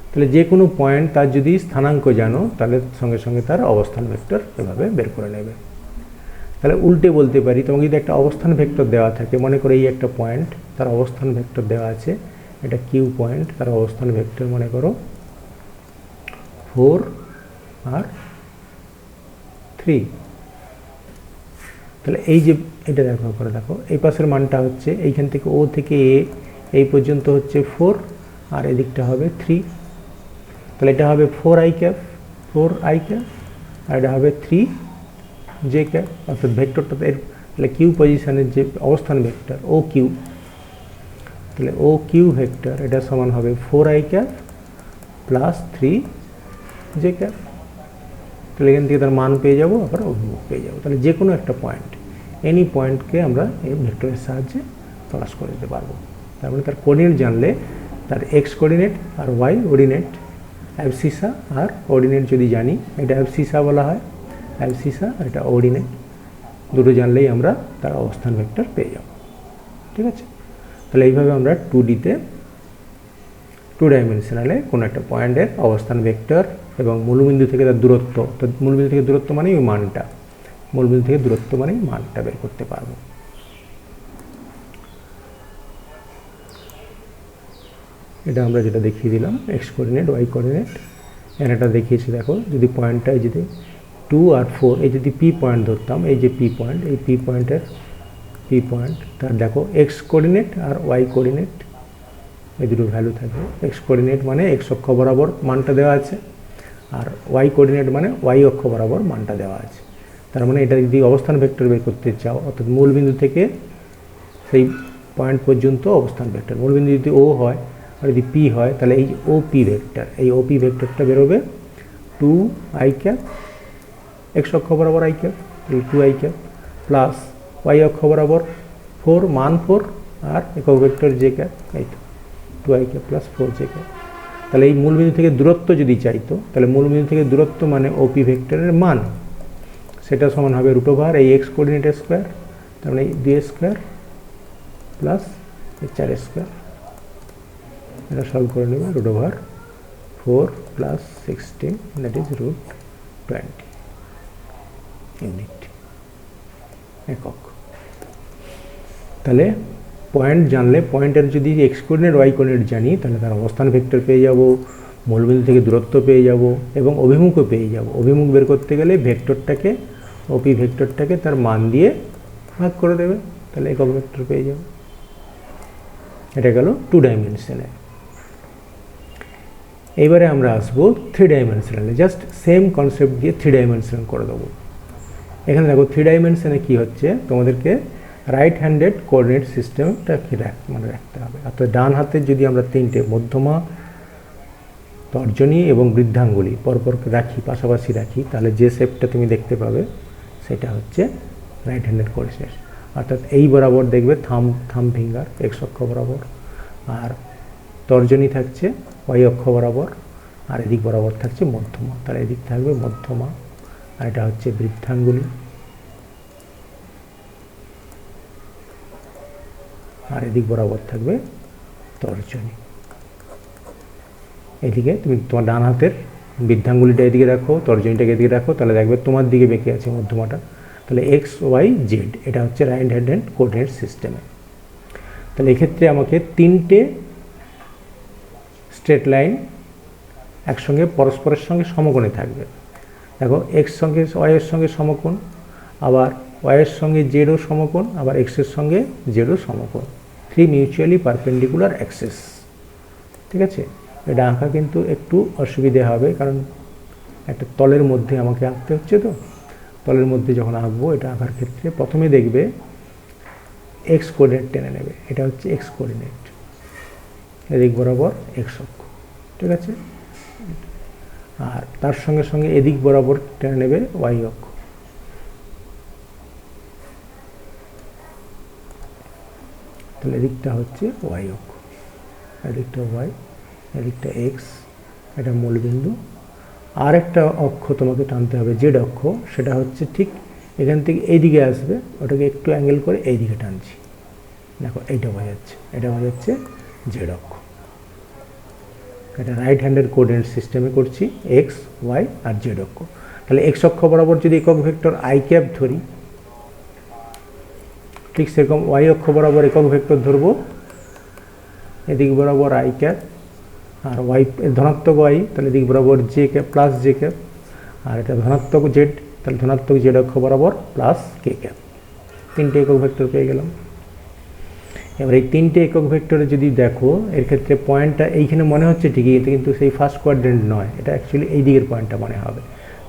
তাহলে যে কোনো পয়েন্ট তার যদি স্থানাঙ্ক জানো, তাহলে সঙ্গে সঙ্গে তার অবস্থান ভেক্টর এভাবে বের করে নেবে। তাহলে উল্টে বলতে পারি, তোমাকে যদি একটা অবস্থান ভেক্টর দেওয়া থাকে, মনে করো এই একটা পয়েন্ট, তার অবস্থান ভেক্টর দেওয়া আছে, এটা কিউ পয়েন্ট, তার অবস্থান ভেক্টর মনে করো 4 আর 3। তাহলে এই যে এটা দেখো এই পাশের মানটা হচ্ছে এইখান থেকে ও থেকে এ এই পর্যন্ত হচ্ছে 4 আর এদিকটা হবে 3। তাহলে এটা হবে 4i ক্যাপ আর এটা হবে 3j ক্যাপ, অর্থাৎ ভেক্টরটা তাহলে কিউ পজিশনের যে অবস্থান ভেক্টর ও কিউ, তাহলে ও কিউ ভেক্টর এটা সমান হবে 4i cap plus 3j cap. তাহলে এখান থেকে তার মান পেয়ে যাব, আবার অভিমুখ পেয়ে যাব। তাহলে যে কোনো একটা পয়েন্ট, এনি পয়েন্টকে আমরা এই ভেক্টরের সাহায্যে প্রকাশ করে দিতে পারবো। তার মানে তার কোঅর্ডিনেট জানলে, তার এক্স কোঅর্ডিনেট আর ওয়াই কোঅর্ডিনেট, অ্যাবসিসা আর অর্ডিনেট যদি জানি, এটা অ্যাবসিসা বলা হয়, অ্যাবসিসা আর এটা অর্ডিনেট, দুটো জানলেই আমরা তার অবস্থান ভেক্টর পেয়ে যাব। ঠিক আছে, তাহলে এইভাবে আমরা 2Dতে টু ডাইমেনশনালে কোনো একটা পয়েন্টের অবস্থান ভেক্টর এবং মূলবিন্দু থেকে তার দূরত্ব, মূলবিন্দু থেকে দূরত্ব মানে ওই মানটা, মূলবিন্দু থেকে দূরত্ব মানে মানটা বের করতে পারবো। এটা আমরা যেটা দেখিয়ে দিলাম এক্স কোঅর্ডিনেট ওয়াই কোঅর্ডিনেট, এখানে এটা দেখিয়েছি দেখো, যদি পয়েন্টটা যদি 2 আর 4 এই যদি পি পয়েন্ট ধরতাম, এই যে পি পয়েন্ট, এই পি পয়েন্টের পি পয়েন্ট, তার দেখো এক্স কোঅর্ডিনেট আর ওয়াই কোঅর্ডিনেট এই দুটো ভ্যালু থাকবে। এক্স কোঅর্ডিনেট মানে এক্স অক্ষ বরাবর মানটা দেওয়া আছে, আর ওয়াই কোঅর্ডিনেট মানে ওয়াই অক্ষ বরাবর মানটা দেওয়া আছে। তার মানে এটা যদি অবস্থান ভেক্টর বের করতে চাও, অর্থাৎ মূল বিন্দু থেকে সেই পয়েন্ট পর্যন্ত অবস্থান ভেক্টর, মূল বিন্দু যদি ও হয় আর যদি পি হয়, তাহলে এই ও পি ভেক্টর, এই ও পি ভেক্টরটা বেরোবে 2i ক্যাপ এক্স অক্ষ বরাবর i cap, 2i cap plus y অক্ষ বরাবর 4 মান 4 আর একক ভেক্টর জে ক্যাপ, এই তো 2i cap plus 4j cap. তাহলে এই মূলবিন্দু থেকে দূরত্ব যদি চাইতো, তাহলে মূলবিন্দু থেকে দূরত্ব মানে ওপি ভেক্টরের মান, সেটা সমান হবে √, এই এক্স কোঅর্ডিনেটের স্কোয়ার, তার মানে 2 স্কোয়ার প্লাস 4 স্কোয়ার। এটা সলভ করে নেবে, √4 প্লাস 16 দ্যাট ইজ √20 ইউনিট একক। তাহলে পয়েন্ট জানলে, পয়েন্টের যদি এক্স কোঅর্ডিনেট ওয়াই কোঅর্ডিনেট জানি, তাহলে তার অবস্থান ভেক্টর পেয়ে যাব, মূলবিন্দু থেকে দূরত্ব পেয়ে যাব এবং অভিমুখও পেয়ে যাব। অভিমুখ বের করতে গেলে ভেক্টরটাকে, ওপি ভেক্টরটাকে তার মান দিয়ে ভাগ করে দেবে, তাহলে একক ভেক্টর পেয়ে যাব। এটা গেল 2 ডাইমেনশনে। এইবারে আমরা আসবো 3 ডাইমেনশনালে, জাস্ট সেম কনসেপ্ট দিয়ে 3 ডাইমেনশনাল করে দেবো। এখানে দেখো 3 ডাইমেনশনে কী হচ্ছে, তোমাদেরকে রাইট হ্যান্ডেড কোঅর্ডিনেট সিস্টেমটা মানে রাখতে হবে। অর্থাৎ ডান হাতের যদি আমরা 3টে মধ্যমা, তর্জনী এবং বৃদ্ধাঙ্গুলি পরপর রাখি, পাশাপাশি রাখি, তাহলে যে শেপটা তুমি দেখতে পাবে সেটা হচ্ছে রাইট হ্যান্ডেড কোঅর্ডিনেট। অর্থাৎ এই বরাবর দেখবে থাম ফিঙ্গার এক্স অক্ষ বরাবর, আর তর্জনী থাকছে ওয়াই অক্ষ বরাবর, আর এদিক বরাবর থাকছে মধ্যমা, তাহলে এদিক থাকবে মধ্যমা, আর এটা হচ্ছে বৃদ্ধাঙ্গুলি, আর এদিক বরাবর থাকবে তর্জনী। এদিকে তুমি তোমার ডান হাতের বৃদ্ধাঙ্গুলিটা এদিকে রাখো, তর্জনীটাকে এদিকে রাখো, তাহলে দেখবে তোমার দিকে বেঁকে আছে মধ্যমাটা। তাহলে এক্স ওয়াই জেড এটা হচ্ছে রাইট হ্যান্ডেড কোঅর্ডিনেট সিস্টেমে। তাহলে এক্ষেত্রে আমাকে 3টে স্ট্রেট লাইন একসঙ্গে পরস্পরের সঙ্গে সমকোণে থাকবে। দেখো এক্স সঙ্গে ওয়াইয়ের সঙ্গে সমকোণ, আবার ওয়াইয়ের সঙ্গে জেডও সমকোণ, আবার এক্সের সঙ্গে জেডও সমকোণ, 3 মিউচুয়ালি পারপেন্ডিকুলার অ্যাক্সেস। ঠিক আছে, এটা আঁকা কিন্তু একটু অসুবিধে হবে, কারণ একটা তলের মধ্যে আমাকে আঁকতে হচ্ছে, তো তলের মধ্যে যখন আঁকবো এটা আঁকার ক্ষেত্রে প্রথমে দেখবে এক্স কোঅর্ডিনেট টেনে নেবে, এটা হচ্ছে এক্স কোঅর্ডিনেট, এদিক বরাবর এক্স অক্ষ, ঠিক আছে, আর তার সঙ্গে সঙ্গে এদিক বরাবর টেনে নেবে ওয়াই অক্ষ। তাহলে এদিকটা হচ্ছে ওয়াই অক্ষ, এদিকটা ওয়াই, এদিকটা এক্স, এটা মূলবিন্দু। আর একটা অক্ষ তোমাকে টানতে হবে জেড অক্ষ, সেটা হচ্ছে ঠিক এখান থেকে এইদিকে আসবে, ওটাকে একটু অ্যাঙ্গেল করে এইদিকে টানছি, দেখো এইটা বোঝাচ্ছে, এটা বোঝাচ্ছে জেড অক্ষ। এটা রাইট হ্যান্ডেড কোঅর্ডিনেট সিস্টেমে করছি, এক্স ওয়াই আর জেড অক্ষ। তাহলে এক্স অক্ষ বরাবর যদি একক ভেক্টর আই ক্যাপ ধরি, ঠিক সেরকম ওয়াই অক্ষ বরাবর একক ভেক্টর ধরবো, এদিক বরাবর আই ক্যাপ, আর ওয়াই ধনাত্মক ওয়াই, তাহলে এদিক বরাবর j cap plus j cap, আর এটা ধনাত্মক জেড, তাহলে ধনাত্মক জেড অক্ষ বরাবর প্লাস কে ক্যাপ। 3টে একক ভেক্টর পেয়ে গেলাম। এবার এই 3টে একক ভেক্টরে যদি দেখো, এর ক্ষেত্রে পয়েন্টটা এইখানে মনে হচ্ছে ঠিকই, এটা কিন্তু সেই ফার্স্ট কোয়াড্রেন্ট নয়, এটা অ্যাকচুয়ালি এই দিকের পয়েন্টটা মনে হবে,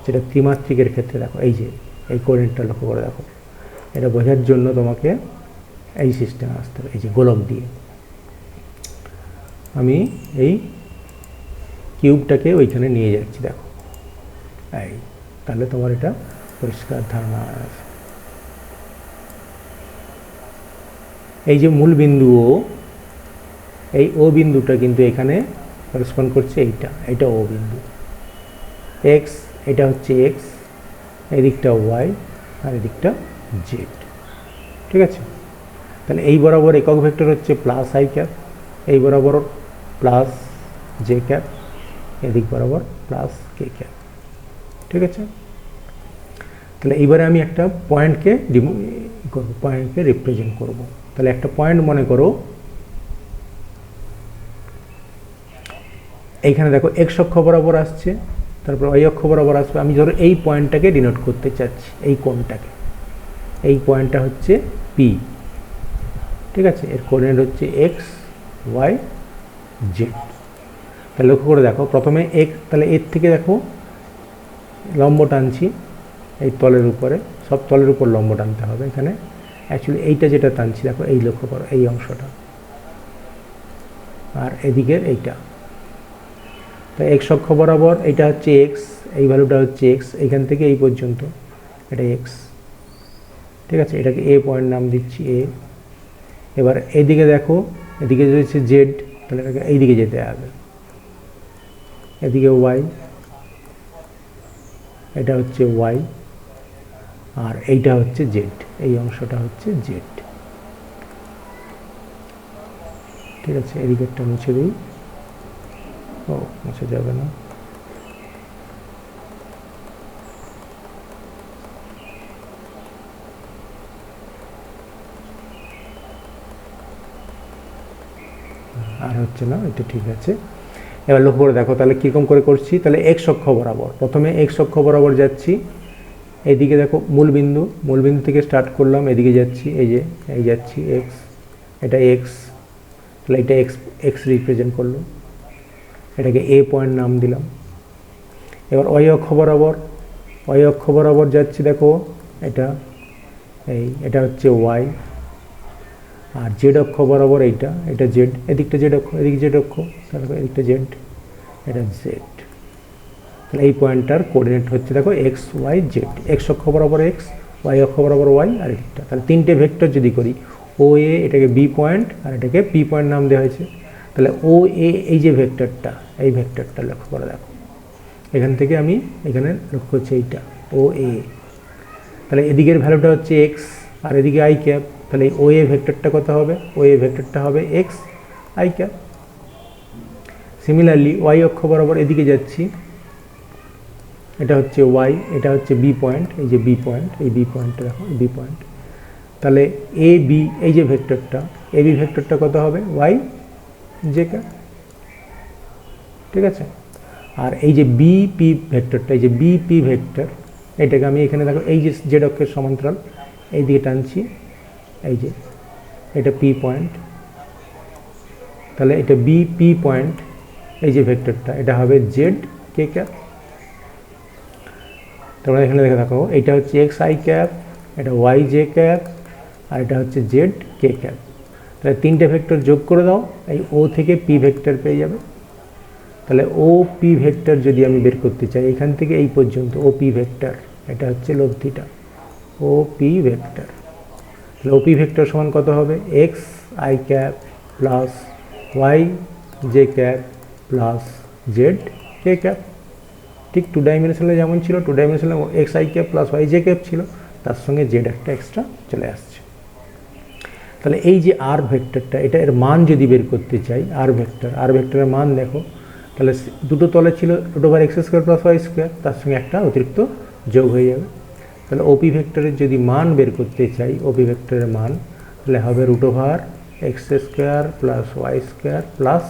যেটা ত্রিমাত্রিকের ক্ষেত্রে দেখো এই যে এই কোঅর্ডিনেটটা লক্ষ্য করে দেখো, এটা বোঝার জন্য তোমাকে এই সিস্টেমে আসতে হবে, এই যে গোলক দিয়ে আমি এই কিউবটাকে ওইখানে নিয়ে যাচ্ছি, দেখো এই, তাহলে তোমার এটা পরিষ্কার ধারণা আছে। এই যে মূল বিন্দু ও, এই ও বিন্দুটা কিন্তু এখানে করেসপন্ড করছে এইটা ও বিন্দু, এক্স এটা হচ্ছে এক্স, এদিকটা ওয়াই আর এদিকটা জেড, ঠিক আছে। তাহলে এই বরাবর একক ভেক্টর হচ্ছে প্লাস আই ক্যাপ, এই বরাবর প্লাস জে ক্যাপ, এদিক বরাবর প্লাস কে ক্যাপ, ঠিক আছে। তাহলে এবারে আমি একটা পয়েন্টকে করব, পয়েন্টকে রিপ্রেজেন্ট করব। তাহলে একটা পয়েন্ট মনে করো এইখানে দেখো এক্স অক্ষ বরাবর আসছে, তারপর ওয়াই অক্ষ বরাবর আসবে। আমি ধরো এই পয়েন্টটাকে ডিনোট করতে চাচ্ছি, এই কোণটাকে, এই পয়েন্টটা হচ্ছে পি, ঠিক আছে। এর কোঅর্ডিনেট হচ্ছে এক্স ওয়াই জেড। তাহলে লক্ষ্য করে দেখো প্রথমে এক্স, তাহলে এর থেকে দেখো লম্ব টানছি এই তলের উপরে, সব তলের উপর লম্ব টানতে হবে। এখানে অ্যাকচুয়ালি এইটা যেটা টানছি দেখো, এই লক্ষ্য করো এই অংশটা, আর এদিকের এইটা। তো এক্স অক্ষ বরাবর এটা হচ্ছে এক্স, এই ভ্যালুটা হচ্ছে এক্স, এইখান থেকে এই পর্যন্ত এটা এক্স, ঠিক আছে। এটাকে এ পয়েন্ট নাম দিচ্ছি এ। এবার এদিকে দেখো, এদিকে রয়েছে জেড, তাহলে এটাকে এইদিকে যেতে হবে, এদিকে ওয়াই, এটা হচ্ছে ওয়াই, আর এইটা হচ্ছে জেড, এই অংশটা হচ্ছে জেড, ঠিক আছে। এদিকেরটা মুছে দিই, ও মুছে যাবে না। আর হচ্ছে না, এটা ঠিক আছে। এবার লক্ষ্য করে দেখো তাহলে কীরকম করে করছি। তাহলে এক্স অক্ষ বরাবর, প্রথমে এক্স অক্ষ বরাবর যাচ্ছি, এইদিকে দেখো মূলবিন্দু, মূলবিন্দু থেকে স্টার্ট করলাম, এদিকে যাচ্ছি, এই যে এই যাচ্ছি এক্স, এটা এক্স, তাহলে এটা এক্স, এক্স রিপ্রেজেন্ট করলো, এটাকে এ পয়েন্ট নাম দিলাম। এবার ওয়াই অক্ষ বরাবর, ওয়াই অক্ষ বরাবর যাচ্ছি দেখো, এটা এটা হচ্ছে ওয়াই, আর জেড অক্ষ বরাবর এইটা, এটা জেড, এদিকটা জেড অক্ষ, এদিকে জেড অক্ষ, তারপর এদিকটা জেড, এটা জেড। তাহলে এই পয়েন্টটার কোঅর্ডিনেট হচ্ছে দেখো এক্স ওয়াই জেড, এক্স অক্ষ বরাবর এক্স, ওয়াই অক্ষ বরাবর ওয়াই, আর এদিকটা। তাহলে তিনটে ভেক্টর যদি করি, ও এ, এটাকে বি পয়েন্ট, আর এটাকে পি পয়েন্ট নাম দেওয়া হয়েছে। তাহলে ও এ, এই যে ভেক্টরটা, এই ভেক্টরটা লক্ষ্য করে দেখো, এখান থেকে আমি এখানে লক্ষ্য করছি এইটা ও এ, তাহলে এদিকের ভ্যালুটা হচ্ছে এক্স, আর এদিকে আই ক্যাপ। তাহলে ও এ ভেক্টরটা কত হবে, ও এ ভেক্টরটা হবে x i cap. Similarly y অক্ষ বরাবর এদিকে যাচ্ছি, এটা হচ্ছে ওয়াই, এটা হচ্ছে বি পয়েন্ট, এই যে বি পয়েন্ট, এই বি পয়েন্টটা দেখো, বি পয়েন্ট। তাহলে এ বি, এই যে ভেক্টরটা, এ বি ভেক্টরটা কত হবে, ওয়াই জে ক্যাপ, ঠিক আছে। আর এই যে বি পি ভেক্টরটা, এই যে বি পি ভেক্টর, এটাকে আমি এখানে দেখো এই যে জেড অক্ষের সমান্তরাল এই দিকে টানছি, এই যে এটা পি পয়েন্ট, তাহলে এটা বি পি পয়েন্ট, এই যে ভেক্টরটা, এটা হবে জেড কে ক্যাপ। তোমরা এখানে দেখে থাকো, এটা হচ্ছে এক্স আই ক্যাপ, এটা ওয়াই জে ক্যাপ, আর এটা হচ্ছে জেড কে ক্যাপ। তাহলে তিনটে ভেক্টর যোগ করে দাও, এই ও থেকে পি ভেক্টর পেয়ে যাবে। তাহলে ও পি ভেক্টর যদি আমি বের করতে চাই, এখান থেকে এই পর্যন্ত ও পি ভেক্টর, এটা হচ্ছে লব্ধিটা ও পি ভেক্টর। তাহলে ও পি ভেক্টর সমান কত হবে, x i cap plus y j cap plus z k cap. ঠিক টু ডাইমেনশনালে যেমন ছিল, টু ডাইমেনশনালে x i cap plus y j cap ছিল, তার সঙ্গে জেড একটা এক্সট্রা চলে আসছে। তাহলে এই যে আর ভেক্টরটা, এটা এর মান যদি বের করতে চাই, আর ভেক্টর, আর ভেক্টরের মান দেখো, তাহলে দুটো তলে ছিল root over x square plus y square, তার সঙ্গে একটা অতিরিক্ত যোগ হয়ে যাবে। তাহলে ওপি ভেক্টরের যদি মান বের করতে চাই, ওপি ভেক্টরের মান, তাহলে হবে root over x square plus y square plus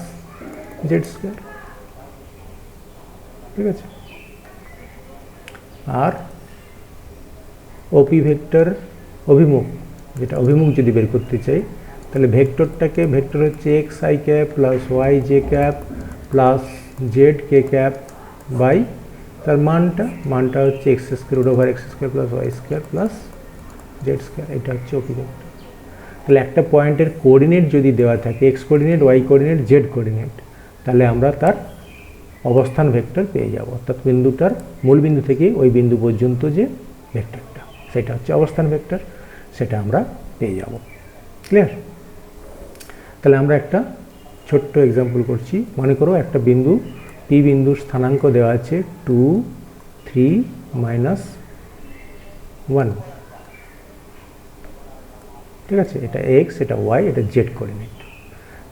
z square, ঠিক আছে। আর ওপি ভেক্টর অভিমুখ, যেটা অভিমুখ যদি বের করতে চাই, তাহলে ভেক্টরটাকে, ভেক্টর হচ্ছে x i cap plus y j cap plus z k cap by তার মানটা হচ্ছে x square root over x square plus y square plus z square, এটা হচ্ছে ওপি ভেক্টর। তাহলে একটা পয়েন্টের কোঅর্ডিনেট যদি দেওয়া থাকে, x coordinate, y coordinate, z coordinate, তাহলে আমরা তার অবস্থান ভেক্টর পেয়ে যাব। অর্থাৎ বিন্দুটার মূল বিন্দু থেকে ওই বিন্দু পর্যন্ত যে ভেক্টরটা, সেটা হচ্ছে অবস্থান ভেক্টর, সেটা আমরা পেয়ে যাব। ক্লিয়ার? তাহলে আমরা একটা ছোট্ট এক্সাম্পল করছি। মনে করো একটা বিন্দু পি বিন্দুর স্থানাঙ্ক দেওয়া আছে 2, 3, -1, ঠিক আছে। এটা এক্স, এটা ওয়াই, এটা জেড কোঅর্ডিনেট।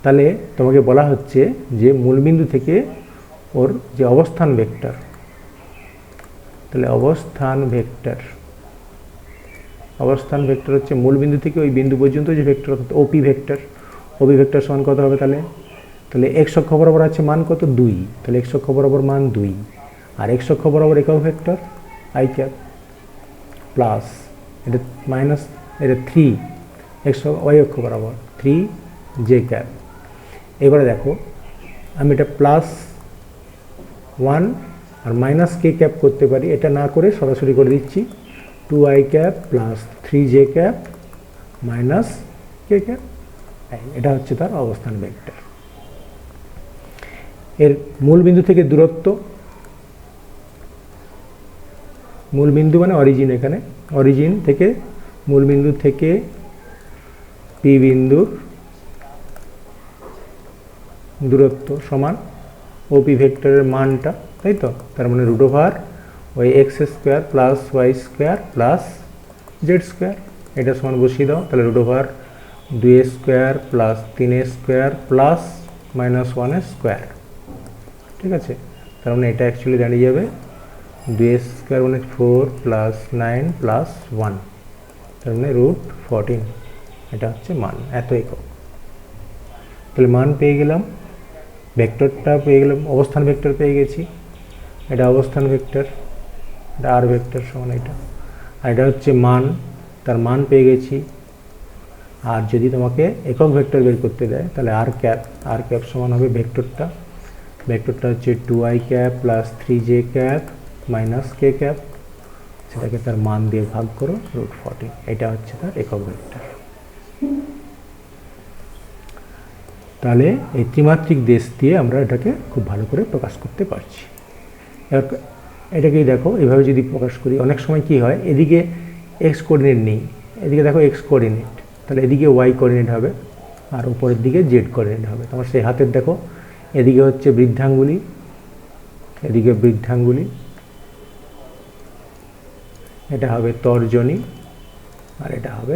তাহলে তোমাকে বলা হচ্ছে যে মূলবিন্দু থেকে ওর যে অবস্থান ভেক্টর, তাহলে অবস্থান ভেক্টর অবস্থান ভেক্টর হচ্ছে মূল বিন্দু থেকে ওই বিন্দু পর্যন্ত যে ভেক্টর, অর্থাৎ ওপি ভেক্টর। ওপি ভেক্টর সমান কত হবে তাহলে? তাহলে এক্স অক্ষ বরাবর আছে মান কত? 2। তাহলে এক্স অক্ষ বরাবর মান 2, আর এক্স অক্ষ বরাবর একক ভেক্টর আই ক্যাপ প্লাস এটা মাইনাস এটা 3 এক্স ওয়াই অক্ষ বরাবর 3 জে ক্যাপ। এবারে দেখো আমি এটা প্লাস 1 আর মাইনাস কে ক্যাপ করতে পারি, এটা না করে সরাসরি করে দিচ্ছি 2i cap plus 3j cap minus k cap. এটা হচ্ছে তার অবস্থান ভেক্টর। এর মূল বিন্দু থেকে দূরত্ব, মূল বিন্দু মানে অরিজিন, এখানে অরিজিন থেকে মূল বিন্দু থেকে পি বিন্দুর দূরত্ব সমান ওপি ভেক্টরের মানটা, তাই তো? তার মানে রুট ওভার ওই x square plus y square plus z square, এটা সমান বসিয়ে দাও। তাহলে root over 2a square plus 3a square plus minus 1a square, ঠিক আছে? তার মানে এটা অ্যাকচুয়ালি দাঁড়িয়ে যাবে 2a স্কোয়ার মানে 4 প্লাস 9 প্লাস 1, তার মানে রুট 14। এটা হচ্ছে মান, এত একক। তাহলে মান পেয়ে গেলাম, ভেক্টরটা পেয়ে গেলাম, অবস্থান ভেক্টর পেয়ে গেছি। এটা অবস্থান ভেক্টর, এটা আর ভেক্টর সমান এটা, আর এটা হচ্ছে মান, তার মান পেয়ে গেছি। আর যদি তোমাকে একক ভেক্টর বের করতে দেয় তাহলে আর ক্যাপ সমান হবে ভেক্টরটা, ভেক্টরটা হচ্ছে 2i cap plus 3j cap minus k cap, সেটাকে তার মান দিয়ে ভাগ করো রুট 14। এটা হচ্ছে তার একক ভেক্টর। তাহলে এই ত্রিমাত্রিক দেশ দিয়ে আমরা এটাকে খুব ভালো করে প্রকাশ করতে পারছি। এবার এটাকেই দেখো, এভাবে যদি প্রকাশ করি, অনেক সময় কি হয়, এদিকে এক্স কোঅর্ডিনেট নেই, এদিকে দেখো এক্স কোঅর্ডিনেট, তাহলে এদিকে ওয়াই কোঅর্ডিনেট হবে আর উপরের দিকে জেড কোঅর্ডিনেট হবে। তোমার সেই হাতের দেখো, এদিকে হচ্ছে বৃদ্ধাঙ্গুলি, এদিকে বৃদ্ধাঙ্গুলি, এটা হবে তর্জনী আর এটা হবে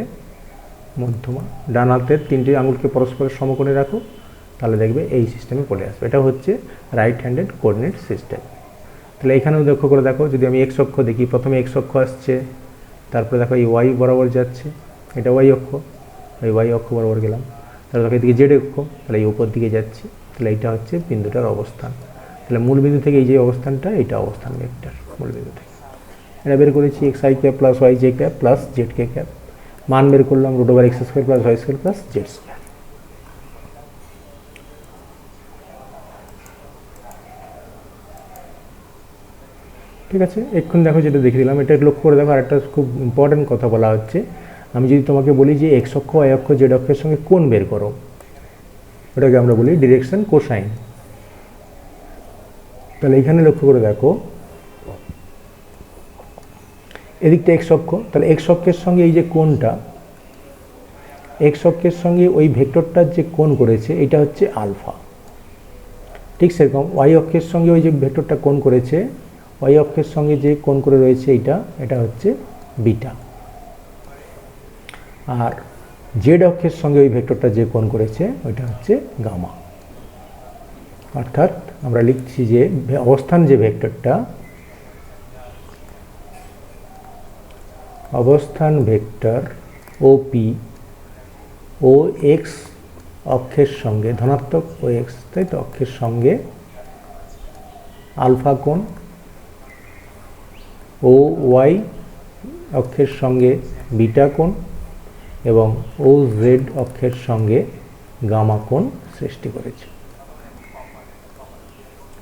মধ্যমা। ডান হাতের 3টি আঙুলকে পরস্পরের সমকোণে রাখো, তাহলে দেখবে এই সিস্টেমে চলে আসবে। এটা হচ্ছে রাইট হ্যান্ডেড কোঅর্ডিনেট সিস্টেম। তাহলে এখানেও লক্ষ্য করে দেখো, যদি আমি এক্স অক্ষ দেখি, প্রথমে এক্স অক্ষ আসছে, তারপরে দেখো এই ওয়াই বরাবর যাচ্ছে, এটা ওয়াই অক্ষ, এই ওয়াই অক্ষ বরাবর গেলাম, তাহলে দেখো এদিকে জেড অক্ষ, তাহলে এই উপর দিকে যাচ্ছি, তাহলে এইটা হচ্ছে বিন্দুটার অবস্থান। তাহলে মূল বিন্দু থেকে এই যে অবস্থানটা, এইটা অবস্থান ভেক্টর মূল বিন্দু থেকে। এটা বের করেছি x i cap plus y j cap plus z k cap, মান বের করলাম root over x square plus y square plus z square. ঠিক আছে, এক্ষুনি দেখো যেটা দেখে দিলাম, এটা লক্ষ্য করে দেখো। আর একটা খুব ইম্পর্টেন্ট কথা বলা হচ্ছে, আমি যদি তোমাকে বলি যে এক্স অক্ষ ওয়াই অক্ষ জেড অক্ষের সঙ্গে কোণ বের করো, এটাকে আমরা বলি ডিরেকশন কোসাইন। তাহলে এখানে লক্ষ্য করে দেখো, এদিকটা এক্স অক্ষ, তাহলে এক্স অক্ষের সঙ্গে এই যে কোণটা, এক্স অক্ষের সঙ্গে ওই ভেক্টরটার যে কোণ করেছে এটা হচ্ছে আলফা। ঠিক সেরকম ওয়াই অক্ষের সঙ্গে ওই যে ভেক্টরটা কোণ করেছে, ওয়াই অক্ষের সঙ্গে যে কোণ করে রয়েছে এটা হচ্ছে বিটা। আর জেড অক্ষের সঙ্গে ওই ভেক্টরটা যে কোণ করেছে ওইটা হচ্ছে গামা। অর্থাৎ আমরা লিখছি যে অবস্থান যে ভেক্টরটা, অবস্থান ভেক্টর ওপি ও এক্স অক্ষের সঙ্গে, ধনাত্মক ও এক্স, তাই তো, অক্ষের সঙ্গে আলফা কোণ, ও ওয়াই অক্ষের সঙ্গে বিটা কোণ এবং ও জেড অক্ষের সঙ্গে গামা কোণ সৃষ্টি করেছে।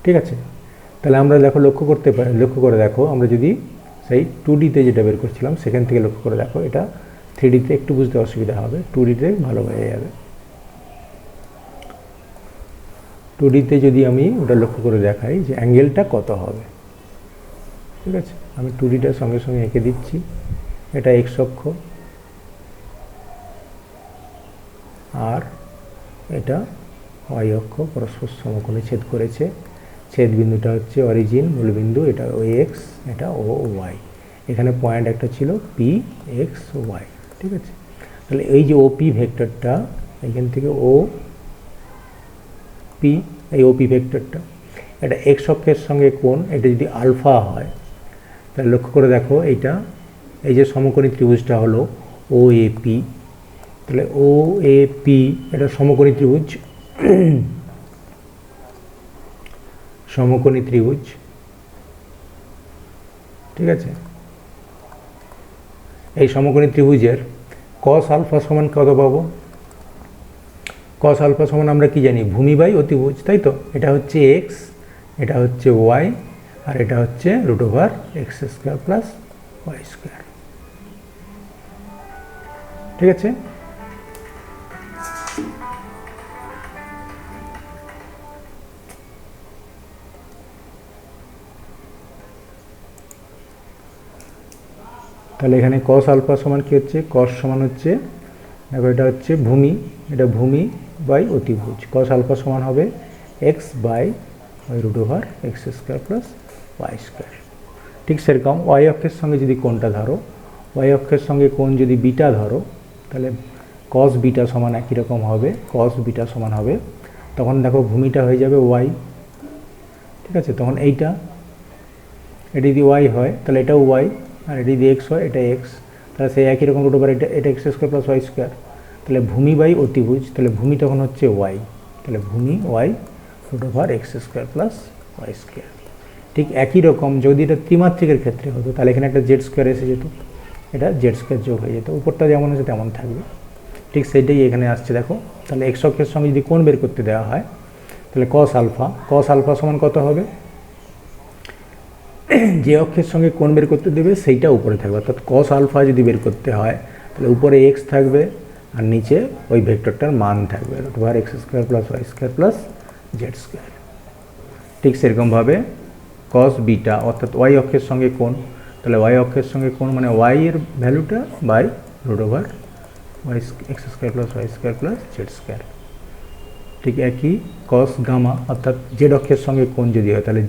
ঠিক আছে, তাহলে আমরা দেখো লক্ষ্য করে দেখো, আমরা যদি সেই 2Dতে যেটা বের করছিলাম সেখান থেকে লক্ষ্য করে দেখো, এটা 3Dতে একটু বুঝতে অসুবিধা হবে, 2Dতে ভালো হয়ে যাবে। 2Dতে যদি আমি ওটা লক্ষ্য করে দেখাই যে অ্যাঙ্গেলটা কত হবে, ঠিক আছে, আমি 2Dটার সঙ্গে সঙ্গে এঁকে দিচ্ছি। এটা এক্স অক্ষ আর এটা ওয়াই অক্ষ, পরস্পর সমকোণে ছেদ করেছে। ছেদ বিন্দুটা হচ্ছে অরিজিন মূল বিন্দু, এটা ও এক্স, এটা ও ওয়াই। এখানে পয়েন্ট একটা ছিল পি এক্স ওয়াই, ঠিক আছে। তাহলে এই যে ওপি ভেক্টরটা, এখান থেকে ও পি, এই ওপি ভেক্টরটা, এটা এক্স অক্ষের সঙ্গে কোণ, এটা যদি আলফা হয় তাহলে লক্ষ্য করে দেখো, এইটা এই যে সমকোণী ত্রিভুজটা হলো ও এ পি, তাহলে ও এ পি এটা সমকোণী ত্রিভুজ, সমকোণী ত্রিভুজ, ঠিক আছে। এই সমকোণী ত্রিভুজের কস আলফা সমান কত পাবো? কস আলফা সমান আমরা কি জানি? ভূমি বাই অতিভুজ, তাই তো। এটা হচ্ছে এক্স, এটা হচ্ছে ওয়াই, আর এটা হচ্ছে √x² প্লাস y², ঠিক আছে। তাহলে এখানে কস আলফা সমান কি হচ্ছে? কস সমান হচ্ছে, দেখো এটা হচ্ছে ভূমি, এটা ভূমি বাই অতিভুজ, কস আলফা সমান হবে x by √x² plus y²। ঠিক সেরকম ওয়াই অক্ষের সঙ্গে যদি কোণটা ধরো, ওয়াই অক্ষের সঙ্গে কোণ যদি বিটা ধরো, তাহলে কস বিটা সমান একই রকম হবে, কস বিটা সমান হবে, তখন দেখো ভূমিটা হয়ে যাবে ওয়াই, ঠিক আছে। তখন এইটা, এটা যদি ওয়াই হয় তাহলে এটাও ওয়াই, আর এটা যদি এক্স হয় এটা এক্স, তাহলে সেই একই রকম √, এটা x² প্লাস y², তাহলে ভূমি বাই অতিভুজ, তাহলে ভূমি তখন হচ্ছে ওয়াই, তাহলে ভূমি ওয়াই √x² প্লাস y²। ঠিক একই রকম যদি এটা ত্রিমাত্রিকের ক্ষেত্রে হতো তাহলে এখানে একটা z² এসে যেত, এটা z² যোগ হয়ে যেত, উপরটা যেমন আছে তেমন থাকবে, ঠিক সেইটাই এখানে আসছে দেখো। তাহলে এক্স অক্ষের সঙ্গে যদি কোণ বের করতে দেওয়া হয় তাহলে কস আলফা সমান কত হবে? যে অক্ষের সঙ্গে কোণ বের করতে দেবে সেইটা উপরে থাকবে, অর্থাৎ কস আলফা যদি বের করতে হয় তাহলে উপরে এক্স থাকবে আর নিচে ওই ভেক্টরটার মান থাকবে √x² plus y² plus z²। ঠিক সেরকমভাবে কস বিটা অর্থাৎ ওয়াই অক্ষের সঙ্গে কোণ, তাহলে ওয়াই অক্ষের সঙ্গে কোণ মানে ওয়াই এর ভ্যালুটা by √x² plus y² plus z²। ঠিক একই কস গামা অর্থাৎ জেড অক্ষের সঙ্গে কোণ যদি হয় তাহলে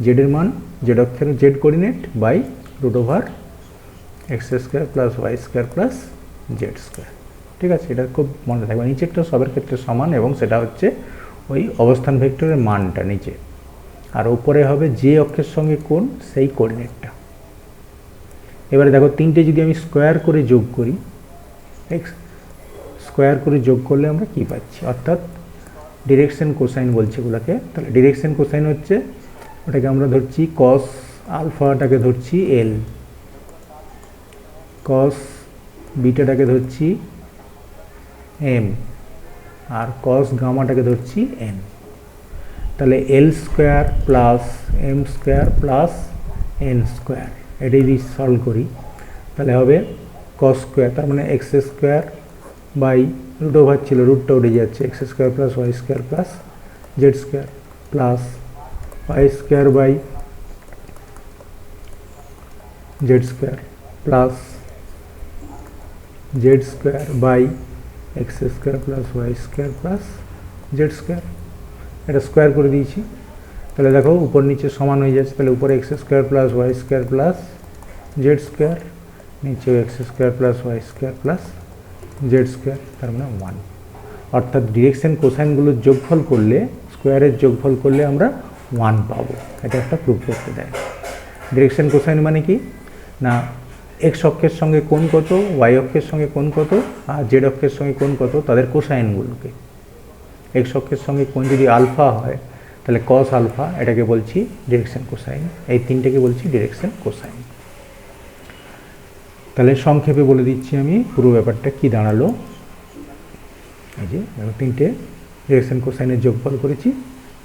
জেডের মান, জেড অক্ষের z coordinate by √x² plus y² plus z², ঠিক আছে। এটা খুব মনে থাকবে, নিচেরটা সবের ক্ষেত্রে সমান এবং সেটা হচ্ছে ওই অবস্থান ভেক্টরের মানটা নিচে, আর উপরে হবে যে অক্ষের সঙ্গে কোণ সেই কোঅর্ডিনেটটা। এবারে দেখো তিনটে যদি আমি স্কোয়ার করে যোগ করি, স্কোয়ার করে যোগ করলে আমরা কি পাচ্ছি, অর্থাৎ ডিরেকশন কোসাইন বলছে এগুলোকে। তাহলে ডিরেকশন কোসাইন হচ্ছে ওটাকে আমরা ধরছি কস আলফাটাকে ধরছি এল, কস বিটাটাকে ধরছি এম, আর কস গামাটাকে ধরছি এন। তাহলে L² plus M² plus N², এটা যদি সলভ করি তাহলে হবে cos², তার মানে x² বাই √, ছিল রুটটা উঠে যাচ্ছে, x² plus y² plus z² plus y² by z² plus z² by x² plus y² plus z²। এটা স্কোয়ার করে দিয়েছি, তাহলে দেখো উপর নিচে সমান হয়ে যাচ্ছে, তাহলে উপরে x² plus y² plus z², নিচেও x² plus y² plus z², তার মানে 1। অর্থাৎ ডিরেকশন কোসাইনগুলোর যোগফল করলে, স্কোয়ারের যোগফল করলে আমরা 1 পাবো, এটা একটা প্রুফ করতে দেয়। ডিরেকশন কোসাইন মানে কি না, এক্স অক্ষের সঙ্গে কোণ কত, ওয়াই অক্ষের সঙ্গে কোণ কত, আর জেড অক্ষের সঙ্গে কোণ কত, তাদের কোসাইনগুলোকে। এক্স অক্ষের সঙ্গে কোণ যদি আলফা হয় তাহলে কস আলফা, এটাকে বলছি ডিরেকশন কোসাইন, এই তিনটাকে বলছি ডিরেকশন কোসাইন। তাহলে সংক্ষেপে বলে দিচ্ছি আমি পুরো ব্যাপারটা কি দাঁড়ালো। এই যে তিনটে ডিরেকশন কোসাইনের যোগফল করেছি,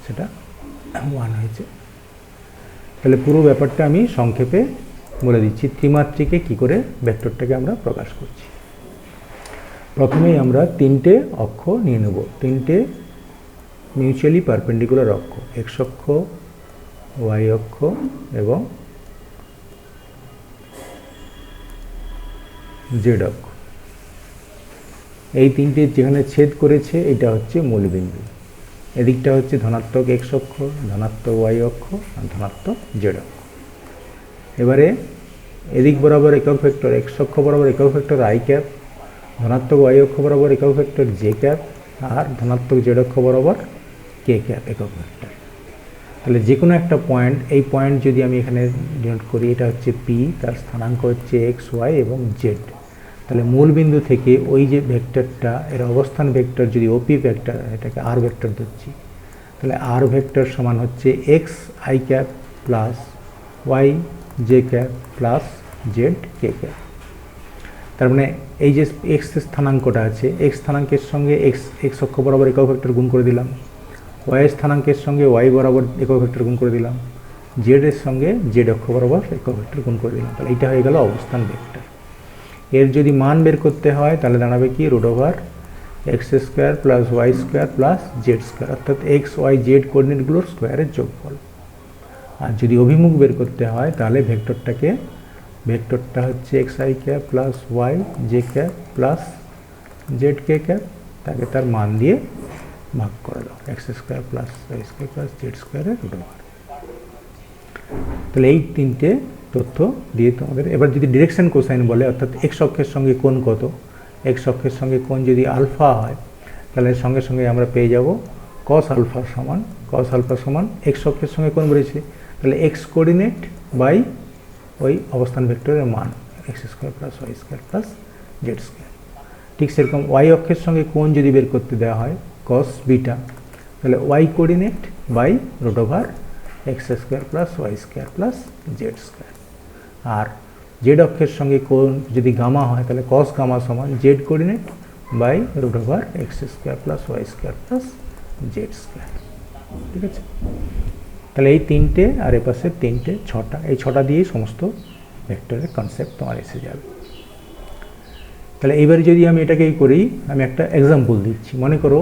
সেটা 1 হয়েছে। তাহলে পুরো ব্যাপারটা আমি সংক্ষেপে বলে দিচ্ছি, ত্রিমাত্রিকে কি করে ভেক্টরটাকে আমরা প্রকাশ করছি। প্রথমেই আমরা তিনটে অক্ষ নিয়ে নেব, তিনটে মিউচুয়ালি পারপেন্ডিকুলার অক্ষ, এক্স অক্ষ, ওয়াই অক্ষ এবং জেড অক্ষ। এই তিনটে যেখানে ছেদ করেছে এটা হচ্ছে মূলবিন্দু, এদিকটা হচ্ছে ধনাত্মক এক্স অক্ষ, ধনাত্মক ওয়াই অক্ষ আর ধনাত্মক জেড অক্ষ। এবারে এদিক বরাবর একক ভেক্টর এক্স অক্ষ বরাবর একক ভেক্টর আই ক্যাপ, ধনাত্মক ওয়াই অক্ষ বরাবর একক ভেক্টর জে ক্যাপ, আর ধনাত্মক জেড অক্ষ বরাবর কে ক্যাপ একক ভেক্টর। তাহলে যে কোনো একটা পয়েন্ট, এই পয়েন্ট যদি আমি এখানে ডিনোট করি, এটা হচ্ছে পি, তার স্থানাঙ্ক হচ্ছে এক্স, ওয়াই এবং জেড। তাহলে মূল বিন্দু থেকে ওই যে ভেক্টরটা, এর অবস্থান ভেক্টর যদি ওপি ভেক্টর, এটাকে আর ভেক্টর ধরছি, তাহলে আর ভেক্টর সমান হচ্ছে x i cap plus y j cap plus z k cap. তার মানে এই যে এক্স স্থানাঙ্কটা আছে, এক্স স্থানাঙ্কের সঙ্গে এক্স অক্ষ বরাবর একক ভেক্টর গুণ করে দিলাম, ওয়াই স্থানাঙ্কের সঙ্গে ওয়াই বরাবর একক ভেক্টর গুণ করে দিলাম, জেড এর সঙ্গে জেড অক্ষ বরাবর একক ভেক্টর গুণ করে দিলাম। তাহলে এইটা হয়ে গেল অবস্থান ভেক্টর। এর যদি মান বের করতে হয় তাহলে দাঁড়াবে কি, root over x square plus y square plus z square, অর্থাৎ এক্স ওয়াই জেড কোঅর্ডিনেটগুলোর স্কোয়ারের যোগফল। আর যদি অভিমুখ বের করতে হয় তাহলে ভেক্টরটা হচ্ছে x i cap plus y j cap plus z k cap, তাকে তার মান দিয়ে ভাগ করে দাও, x square plus y square plus z স্কোয়ারের রুট ওভার। তাহলে এই তিনটে তথ্য দিয়ে তোমাদের এবার যদি ডিরেকশন কোসাইন বলে, অর্থাৎ এক্স অক্ষের সঙ্গে কোণ কত, এক্স অক্ষের সঙ্গে কোণ যদি আলফা হয় তাহলে সঙ্গে সঙ্গে আমরা পেয়ে যাব কস আলফা সমান এক্স অক্ষের সঙ্গে কোণ বলেছে, তাহলে এক্স কোঅর্ডিনেট বাই ওই অবস্থান ভেক্টরের মান x square plus y square plus z square. ঠিক সেরকম ওয়াই অক্ষের সঙ্গে কোণ যদি বের করতে দেওয়া হয় কস বিটা, তাহলে y coordinate by root over x square plus y square plus z square. আর জেড অক্ষের সঙ্গে কোণ যদি গামা হয় তাহলে কস গামা সমান z coordinate by root over x square plus y square plus z square. ঠিক আছে, তাহলে এই তিনটে আর এ পাশে তিনটে, ছটা, এই ছটা দিয়েই সমস্ত ভেক্টরের কনসেপ্ট তোমার এসে যাবে। তাহলে এইবারে যদি আমি এটাকে করি, আমি একটা এক্সাম্পল দিচ্ছি। মনে করো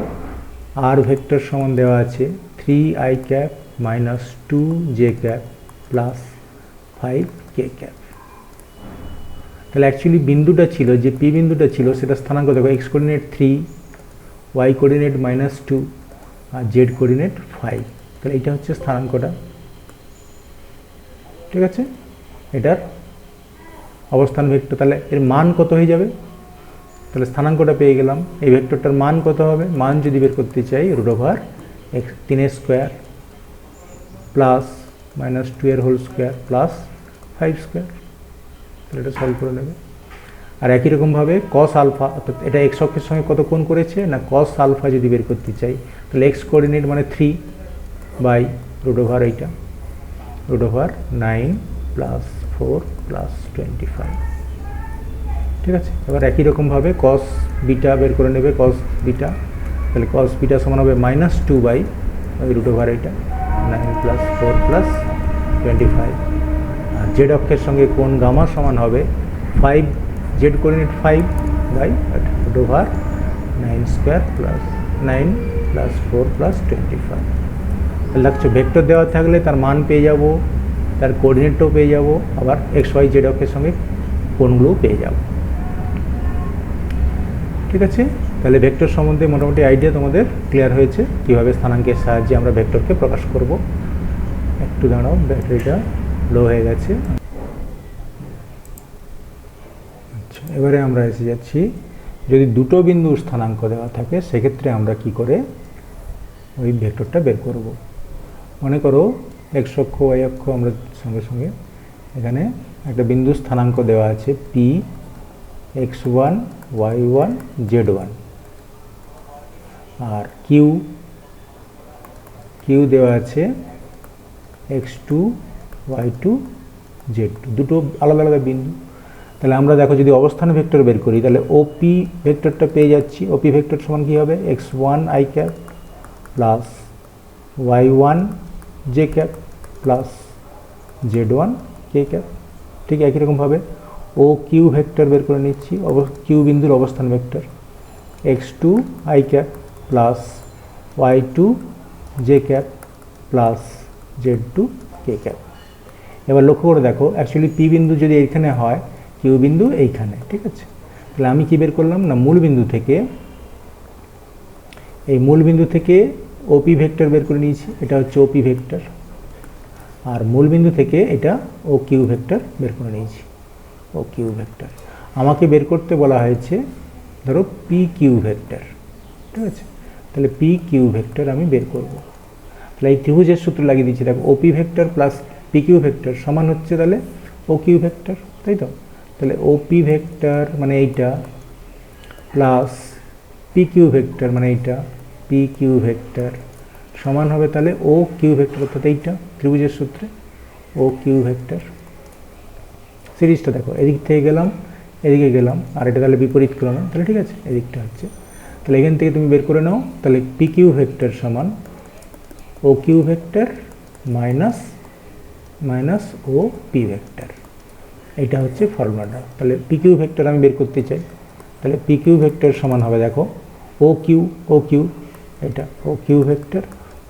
আর ভেক্টর সমান দেওয়া আছে 3i cap minus 2j cap plus 5k cap. তাহলে অ্যাকচুয়ালি বিন্দুটা ছিল, যে পি বিন্দুটা ছিল সেটা স্থানাঙ্ক দেখো, এক্স কোঅর্ডিনেট 3, ওয়াই কোঅর্ডিনেট -2 আর জেড কোঅর্ডিনেট 5। তাহলে এইটা হচ্ছে স্থানাঙ্কটা। ঠিক আছে, এটার অবস্থান ভেক্টর। তাহলে এর মান কত হয়ে যাবে, তাহলে স্থানাঙ্কটা পেয়ে গেলাম। এই ভেক্টরটার মান কত হবে, মান যদি বের করতে চাই root over x 3 square plus -2 এর হোল স্কোয়ার প্লাস 5 স্কোয়ার। তাহলে এটা সলভ করে নেবে। আর একই রকমভাবে কস আলফা, অর্থাৎ এটা এক্স অক্ষের সঙ্গে কত কোণ করেছে না, কস আলফা যদি বের করতে চাই তাহলে এক্স কোঅর্ডিনেট মানে 3 বাই রুট ওভার এইটা, রুট ওভার 9 প্লাস 4 প্লাস 25। ঠিক আছে, এবার একই রকমভাবে কস বিটা বের করে নেবে, কস বিটা, তাহলে কস বিটা সমান হবে -2 বাই ওই রুট ওভার এইটা 9 প্লাস 4 প্লাস 25। আর জেড অক্ষের সঙ্গে কোণ গামা সমান হবে 5, z coordinate 5 by root over 9 square plus 9 plus 4 plus 25। লাগছে ভেক্টর দেওয়া থাকলে তার মান পেয়ে যাব, তার কোঅর্ডিনেটও পেয়ে যাব, আবার এক্স ওয়াই জেড অক্ষের সঙ্গে কোণগুলোও পেয়ে যাব। ঠিক আছে, তাহলে ভেক্টর সম্বন্ধে মোটামুটি আইডিয়া তোমাদের ক্লিয়ার হয়েছে, কীভাবে স্থানাঙ্কের সাহায্যে আমরা ভেক্টরকে প্রকাশ করব। একটু দাঁড়াও, ব্যাটারিটা লো হয়ে গেছে। আচ্ছা, এবারে আমরা এসে যাচ্ছি, যদি দুটো বিন্দুর স্থানাঙ্ক দেওয়া থাকে সেক্ষেত্রে আমরা কি করে ওই ভেক্টরটা বের করব। মনে করো এক্স অক্ষ ওয়াই অক্ষ, আমরা সঙ্গে সঙ্গে এখানে একটা বিন্দু স্থানাঙ্ক দেওয়া আছে পি x1 y1 z1, আর কিউ দেওয়া আছে x2 y2 z2, দুটো আলাদা আলাদা বিন্দু। তাহলে আমরা দেখো যদি অবস্থান ভেক্টর বের করি তাহলে ওপি ভেক্টরটা পেয়ে যাচ্ছি। ওপি ভেক্টর সমান কী হবে, x1 i cap plus y1 j cap plus z1 k cap. ঠিক একই রকমভাবে ও কিউ ভেক্টর বের করে নিচ্ছি, কিউ বিন্দুর অবস্থান vector x2 i cap plus y2 j cap plus z2 k cap. এবার লক্ষ্য করে দেখো, অ্যাকচুয়ালি পি বিন্দু যদি এইখানে হয়, কিউ বিন্দু এইখানে। ঠিক আছে, তাহলে আমি কি বের করলাম না, মূল বিন্দু থেকে, এই মূল বিন্দু থেকে ওপি ভেক্টর বের করে নিয়েছি, এটা হচ্ছে ওপি ভেক্টর। আর মূল বিন্দু থেকে এটা ও কিউ ভেক্টর বের করে নিয়েছি, ও কিউ ভেক্টর। আমাকে বের করতে বলা হয়েছে ধরো পি কিউ ভেক্টর। ঠিক আছে, তাহলে পি কিউ ভেক্টর আমি বের করব। তাহলে এই ত্রিভুজের সূত্র লাগিয়ে দিচ্ছি, দেখো ওপি ভেক্টর প্লাস পিকিউ ভেক্টর সমান হচ্ছে তাহলে ও কিউ ভেক্টর, তাই তো? তাহলে ওপি ভেক্টর মানে এইটা প্লাস পিকিউ ভেক্টর মানে এইটা পিকিউ ভেক্টর সমান হবে তাহলে ও কিউ ভেক্টর, অর্থাৎ এইটা ত্রিভুজের সূত্রে ও কিউ ভেক্টর। সিরিজটা দেখো, এদিক থেকে গেলাম এদিকে গেলাম, আর এটা তাহলে বিপরীত ক্রমে, তাহলে ঠিক আছে, এদিকটা হচ্ছে। তাহলে এখান থেকে তুমি বের করে নাও, তাহলে পি কিউ ভেক্টর সমান O Q vector minus minus O P vector, এইটা হচ্ছে ফর্মুলাটা। তাহলে পি কিউ ভেক্টর আমি বের করতে চাই, তাহলে পি কিউ ভেক্টর সমান হবে দেখো ও কিউ এটা O Q vector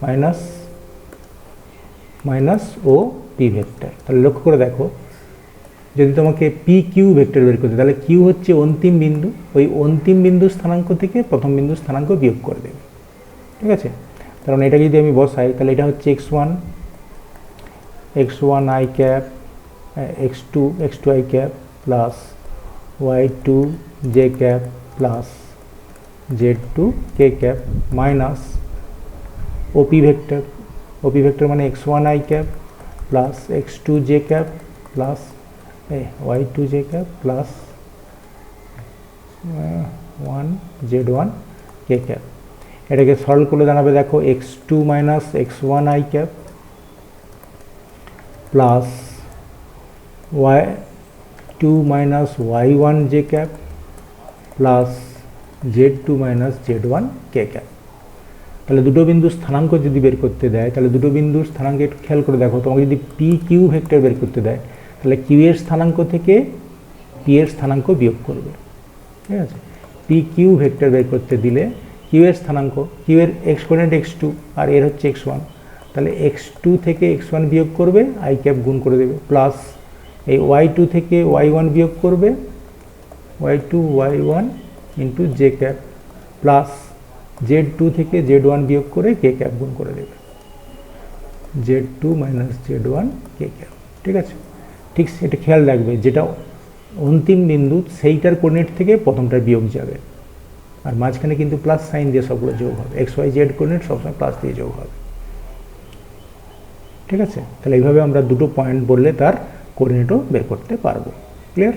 minus minus O P vector. তাহলে লক্ষ্য করে দেখো, যদি তোমাকে পি কিউ ভেক্টর বের করতে, তাহলে কিউ হচ্ছে অন্তিম বিন্দু, ওই অন্তিম বিন্দু স্থানাঙ্ক থেকে প্রথম বিন্দু স্থানাঙ্ক বিয়োগ করে দেবে, ঠিক আছে? কারণ এটা যদি আমি বসাই, তাহলে এটা হচ্ছে x1 i cap, x2 i cap plus y2 j cap plus z2 k cap minus OP vector মানে x1 i cap plus x2 j cap plus y2 j cap plus 1 z1 k cap. এটাকে সরল করলে দাঁড়াবে দেখো x2 minus x1 i cap plus y2 minus y1 j cap plus z2 minus z1 k cap. তাহলে দুটো বিন্দু স্থানাঙ্ক যদি বের করতে দেয়, তাহলে দুটো বিন্দুর স্থানাঙ্ক একটু খেয়াল করে দেখো, তোমাকে যদি পি কিউ ভেক্টর বের করতে দেয়, তাহলে কিউ এর স্থানাঙ্ক থেকে পি এর স্থানাঙ্ক বিয়োগ করবে, ঠিক আছে? পি কিউ ভেক্টর বের করতে দিলে কিউ এর স্থানাঙ্ক, কিউ এর এক্স কোঅর্ডিনেট x2 আর এর হচ্ছে x1, তাহলে x2 থেকে x1 বিয়োগ করবে, i ক্যাপ গুণ করে দেবে, প্লাস এই y2 থেকে y1 বিয়োগ করবে, y2 y1 into j cap plus z2 থেকে z1 বিয়োগ করে k ক্যাপ গুণ করে দেবে, z2 minus z1 k cap, ঠিক আছে? ঠিক এটা খেয়াল রাখবে, যেটা অন্তিম বিন্দু সেইটার কোঅর্ডিনেট থেকে প্রথমটার বিয়োগ যাবে, আর মাঝখানে কিন্তু প্লাস সাইন দিয়ে সবগুলো যোগ হবে, এক্স ওয়াই জেড কোঅর্ডিনেট সবসময় প্লাস দিয়ে যোগ হবে, ঠিক আছে? তাহলে এইভাবে আমরা দুটো পয়েন্ট বললে তার কোঅর্ডিনেটও বের করতে পারবো। ক্লিয়ার?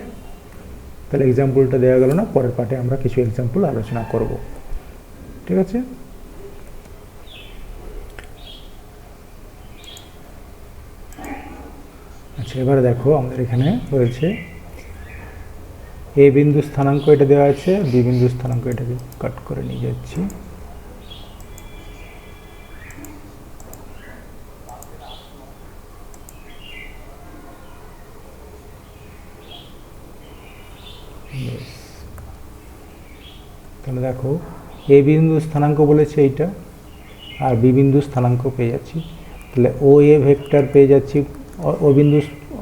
তাহলে এক্সাম্পলটা দেওয়া গেল না, পরের পার্টে আমরা কিছু এক্সাম্পল আলোচনা করব, ঠিক আছে? আচ্ছা, এবারে দেখো আমাদের এখানে রয়েছে এ বিন্দু স্থানাঙ্ক এটা দেওয়া আছে, বি বিন্দু স্থানাঙ্ক, এটাকে কাট করে নিয়ে যাচ্ছি। তাহলে দেখো এ বিন্দু স্থানাঙ্ক বলেছে এইটা, আর বি বিন্দু স্থানাঙ্ক পেয়ে যাচ্ছি, তাহলে ও এ ভেক্টর পেয়ে যাচ্ছি, ও বিন্দু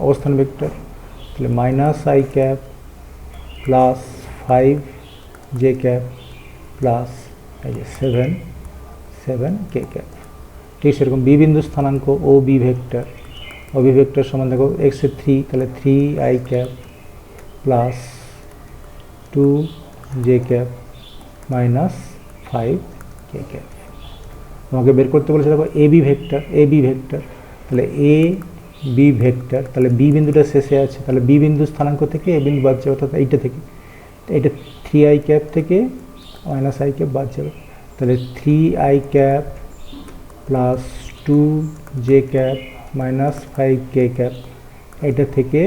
অবস্থান ভেক্টর, তাহলে minus I cap plus 5 J cap plus এই যে 7 কে ক্যাপ। ঠিক সেরকম বি বিন্দু স্থানাঙ্ক ও বি ভেক্টর সমান দেখো এক্স এর 3, তাহলে 3 I cap plus 2 J cap minus 5 K cap. তোমাকে বের করতে বলেছে দেখো এ বি ভেক্টর, তাহলে এ বি ভেক্টর, তাহলে বি বিন্দুটা শেষে আছে, তাহলে বি বিন্দু স্থানাঙ্ক থেকে এ বিন্দু বাদ যাবে, অর্থাৎ এইটা থেকে, এটা 3 আই ক্যাপ থেকে মাইনাস আই ক্যাপ বাদ যাবে, তাহলে 3 I cap plus 2 J cap minus 5 K cap, এটা থেকে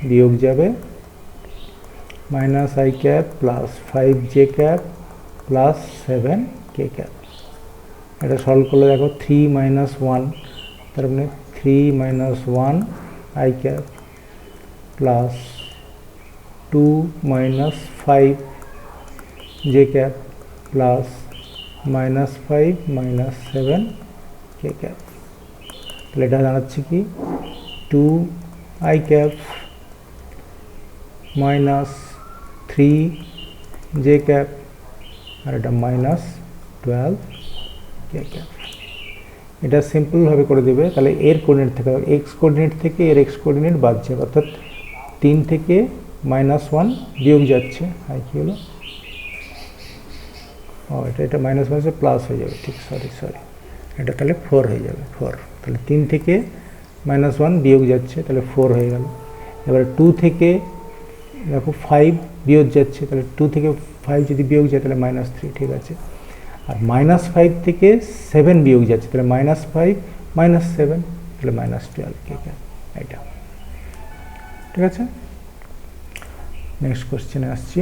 বিয়োগ যাবে minus I cap plus 5 J cap plus 7 K cap. এটা সলভ করলে দেখো 3 মাইনাস 1, তার মানে 3 minus 1 I cap plus 2 minus 5 J cap plus minus 5 minus 7 K cap. তাহলে এটা দাঁড়াচ্ছে কি 2 i cap minus 3 j cap, আর এটা মাইনাস 12 কে ক্যাপ। এটা সিম্পলভাবে করে দেবে, তাহলে এর কোঅর্ডিনেট থেকে এক্স কোঅর্ডিনেট থেকে এর এক্স কোঅর্ডিনেট বাদ যাবে, অর্থাৎ 3 থেকে -1 বিয়োগ যাচ্ছে, আর কি হলো এটা মাইনাস মাইনাসে প্লাস হয়ে যাবে, ঠিক সরি এটা তাহলে 4 হয়ে যাবে 4। তাহলে 3 থেকে -1 বিয়োগ যাচ্ছে, তাহলে 4 হয়ে গেল। এবার 2 থেকে দেখো 5 বিয়োগ যাচ্ছে, তাহলে 2 থেকে 5 যদি বিয়োগ যায় তাহলে -3, ঠিক আছে। আর -5 থেকে 7 বিয়োগ যাচ্ছে, তাহলে -5 -7 তাহলে -12 এটা, ঠিক আছে। নেক্সট কোশ্চেনে আসছি।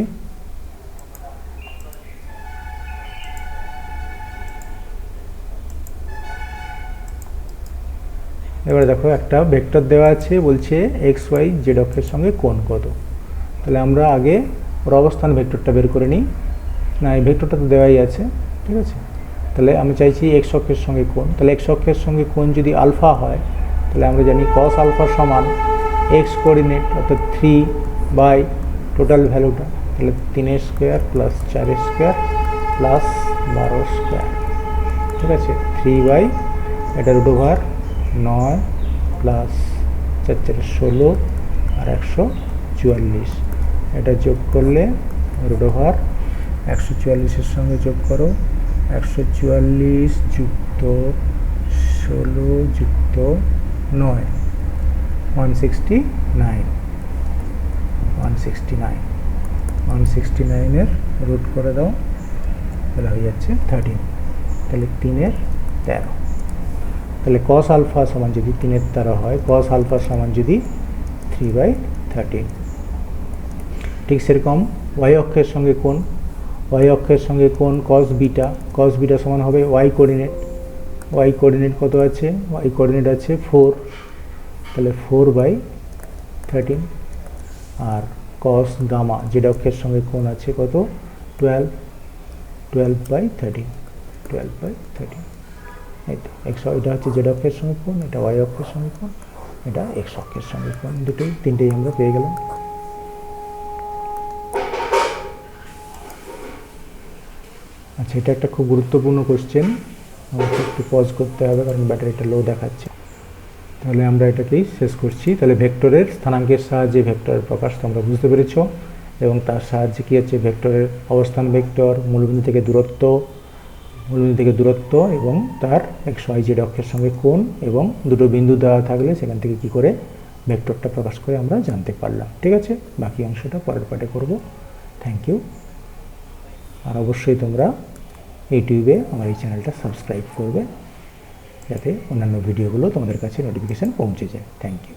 এবারে দেখো একটা ভেক্টর দেওয়া আছে, বলছে এক্স ওয়াই জেড অক্ষের সঙ্গে কোণ কত। তাহলে আমরা আগে ওর অবস্থান ভেক্টরটা বের করে নিই। না, এই ভেক্টরটা তো দেওয়াই আছে, ঠিক আছে। তাহলে আমি চাইছি এক্স অক্ষের সঙ্গে কোণ। তাহলে এক্স অক্ষের সঙ্গে কোণ যদি আলফা হয়, তাহলে আমরা জানি কস আলফা সমান এক্স কোঅর্ডিনেট অর্থাৎ 3 বাই টোটাল ভ্যালুটা, তাহলে 3 square plus 4 square plus 12 square, ঠিক আছে। 3 বাই এটা √9 প্লাস 4 4 16 আর 144, এটা যোগ করলে √144-এর সঙ্গে যোগ করো 144 যুক্ত 16 যুক্ত 9 169-169-169-এর রুট করে দাও, তাহলে হয়ে যাচ্ছে 13, তাহলে 3-এর 13। তাহলে কস আলফা সমান যদি 3-এর 13 হয়, কস আলফা সমান যদি 3/13। ঠিক সেরকম ওয়াই অক্ষের সঙ্গে কোণ, ওয়াই অক্ষের সঙ্গে কোণ কস বিটা, কস বিটা সমান হবে ওয়াই কোঅর্ডিনেট। ওয়াই কোঅর্ডিনেট কত আছে? ওয়াই কোঅর্ডিনেট আছে 4, তাহলে 4/13। আর কস গামা জেড অক্ষের সঙ্গে কোণ আছে কত? 12, 12/13, 12/13। এই তো এটা হচ্ছে জেড অক্ষের সঙ্গে কোণ, এটা ওয়াই অক্ষের সঙ্গে কোণ, এটা এক্স অক্ষের সঙ্গে কোণ, তিনটেই আমরা পেয়ে গেলাম। আচ্ছা, এটা একটা খুব গুরুত্বপূর্ণ কোশ্চেন, আমাকে একটু পজ করতে হবে কারণ ব্যাটারিটা লো দেখাচ্ছে। তাহলে আমরা এটাকেই শেষ করছি। তাহলে ভেক্টরের স্থানাঙ্কের সাহায্যে ভেক্টরের প্রকাশ তোমরা বুঝতে পেরেছ, এবং তার সাহায্যে কী হচ্ছে ভেক্টরের অবস্থান ভেক্টর, মূলবিন্দু থেকে দূরত্ব এবং তার এক্স ওয়াই জেড অক্ষের সঙ্গে কোণ, এবং দুটো বিন্দু দেওয়া থাকলে সেখান থেকে কি করে ভেক্টরটা প্রকাশ করে আমরা জানতে পারলাম। ঠিক আছে, বাকি অংশটা পরের পার্টে করব। Thank you. আর অবশ্যই তোমরা ইউটিউবে আমার এই চ্যানেলটা সাবস্ক্রাইব করবে, যাতে অন্যান্য ভিডিওগুলো তোমাদের কাছে নোটিফিকেশান পৌঁছে যায়। Thank you.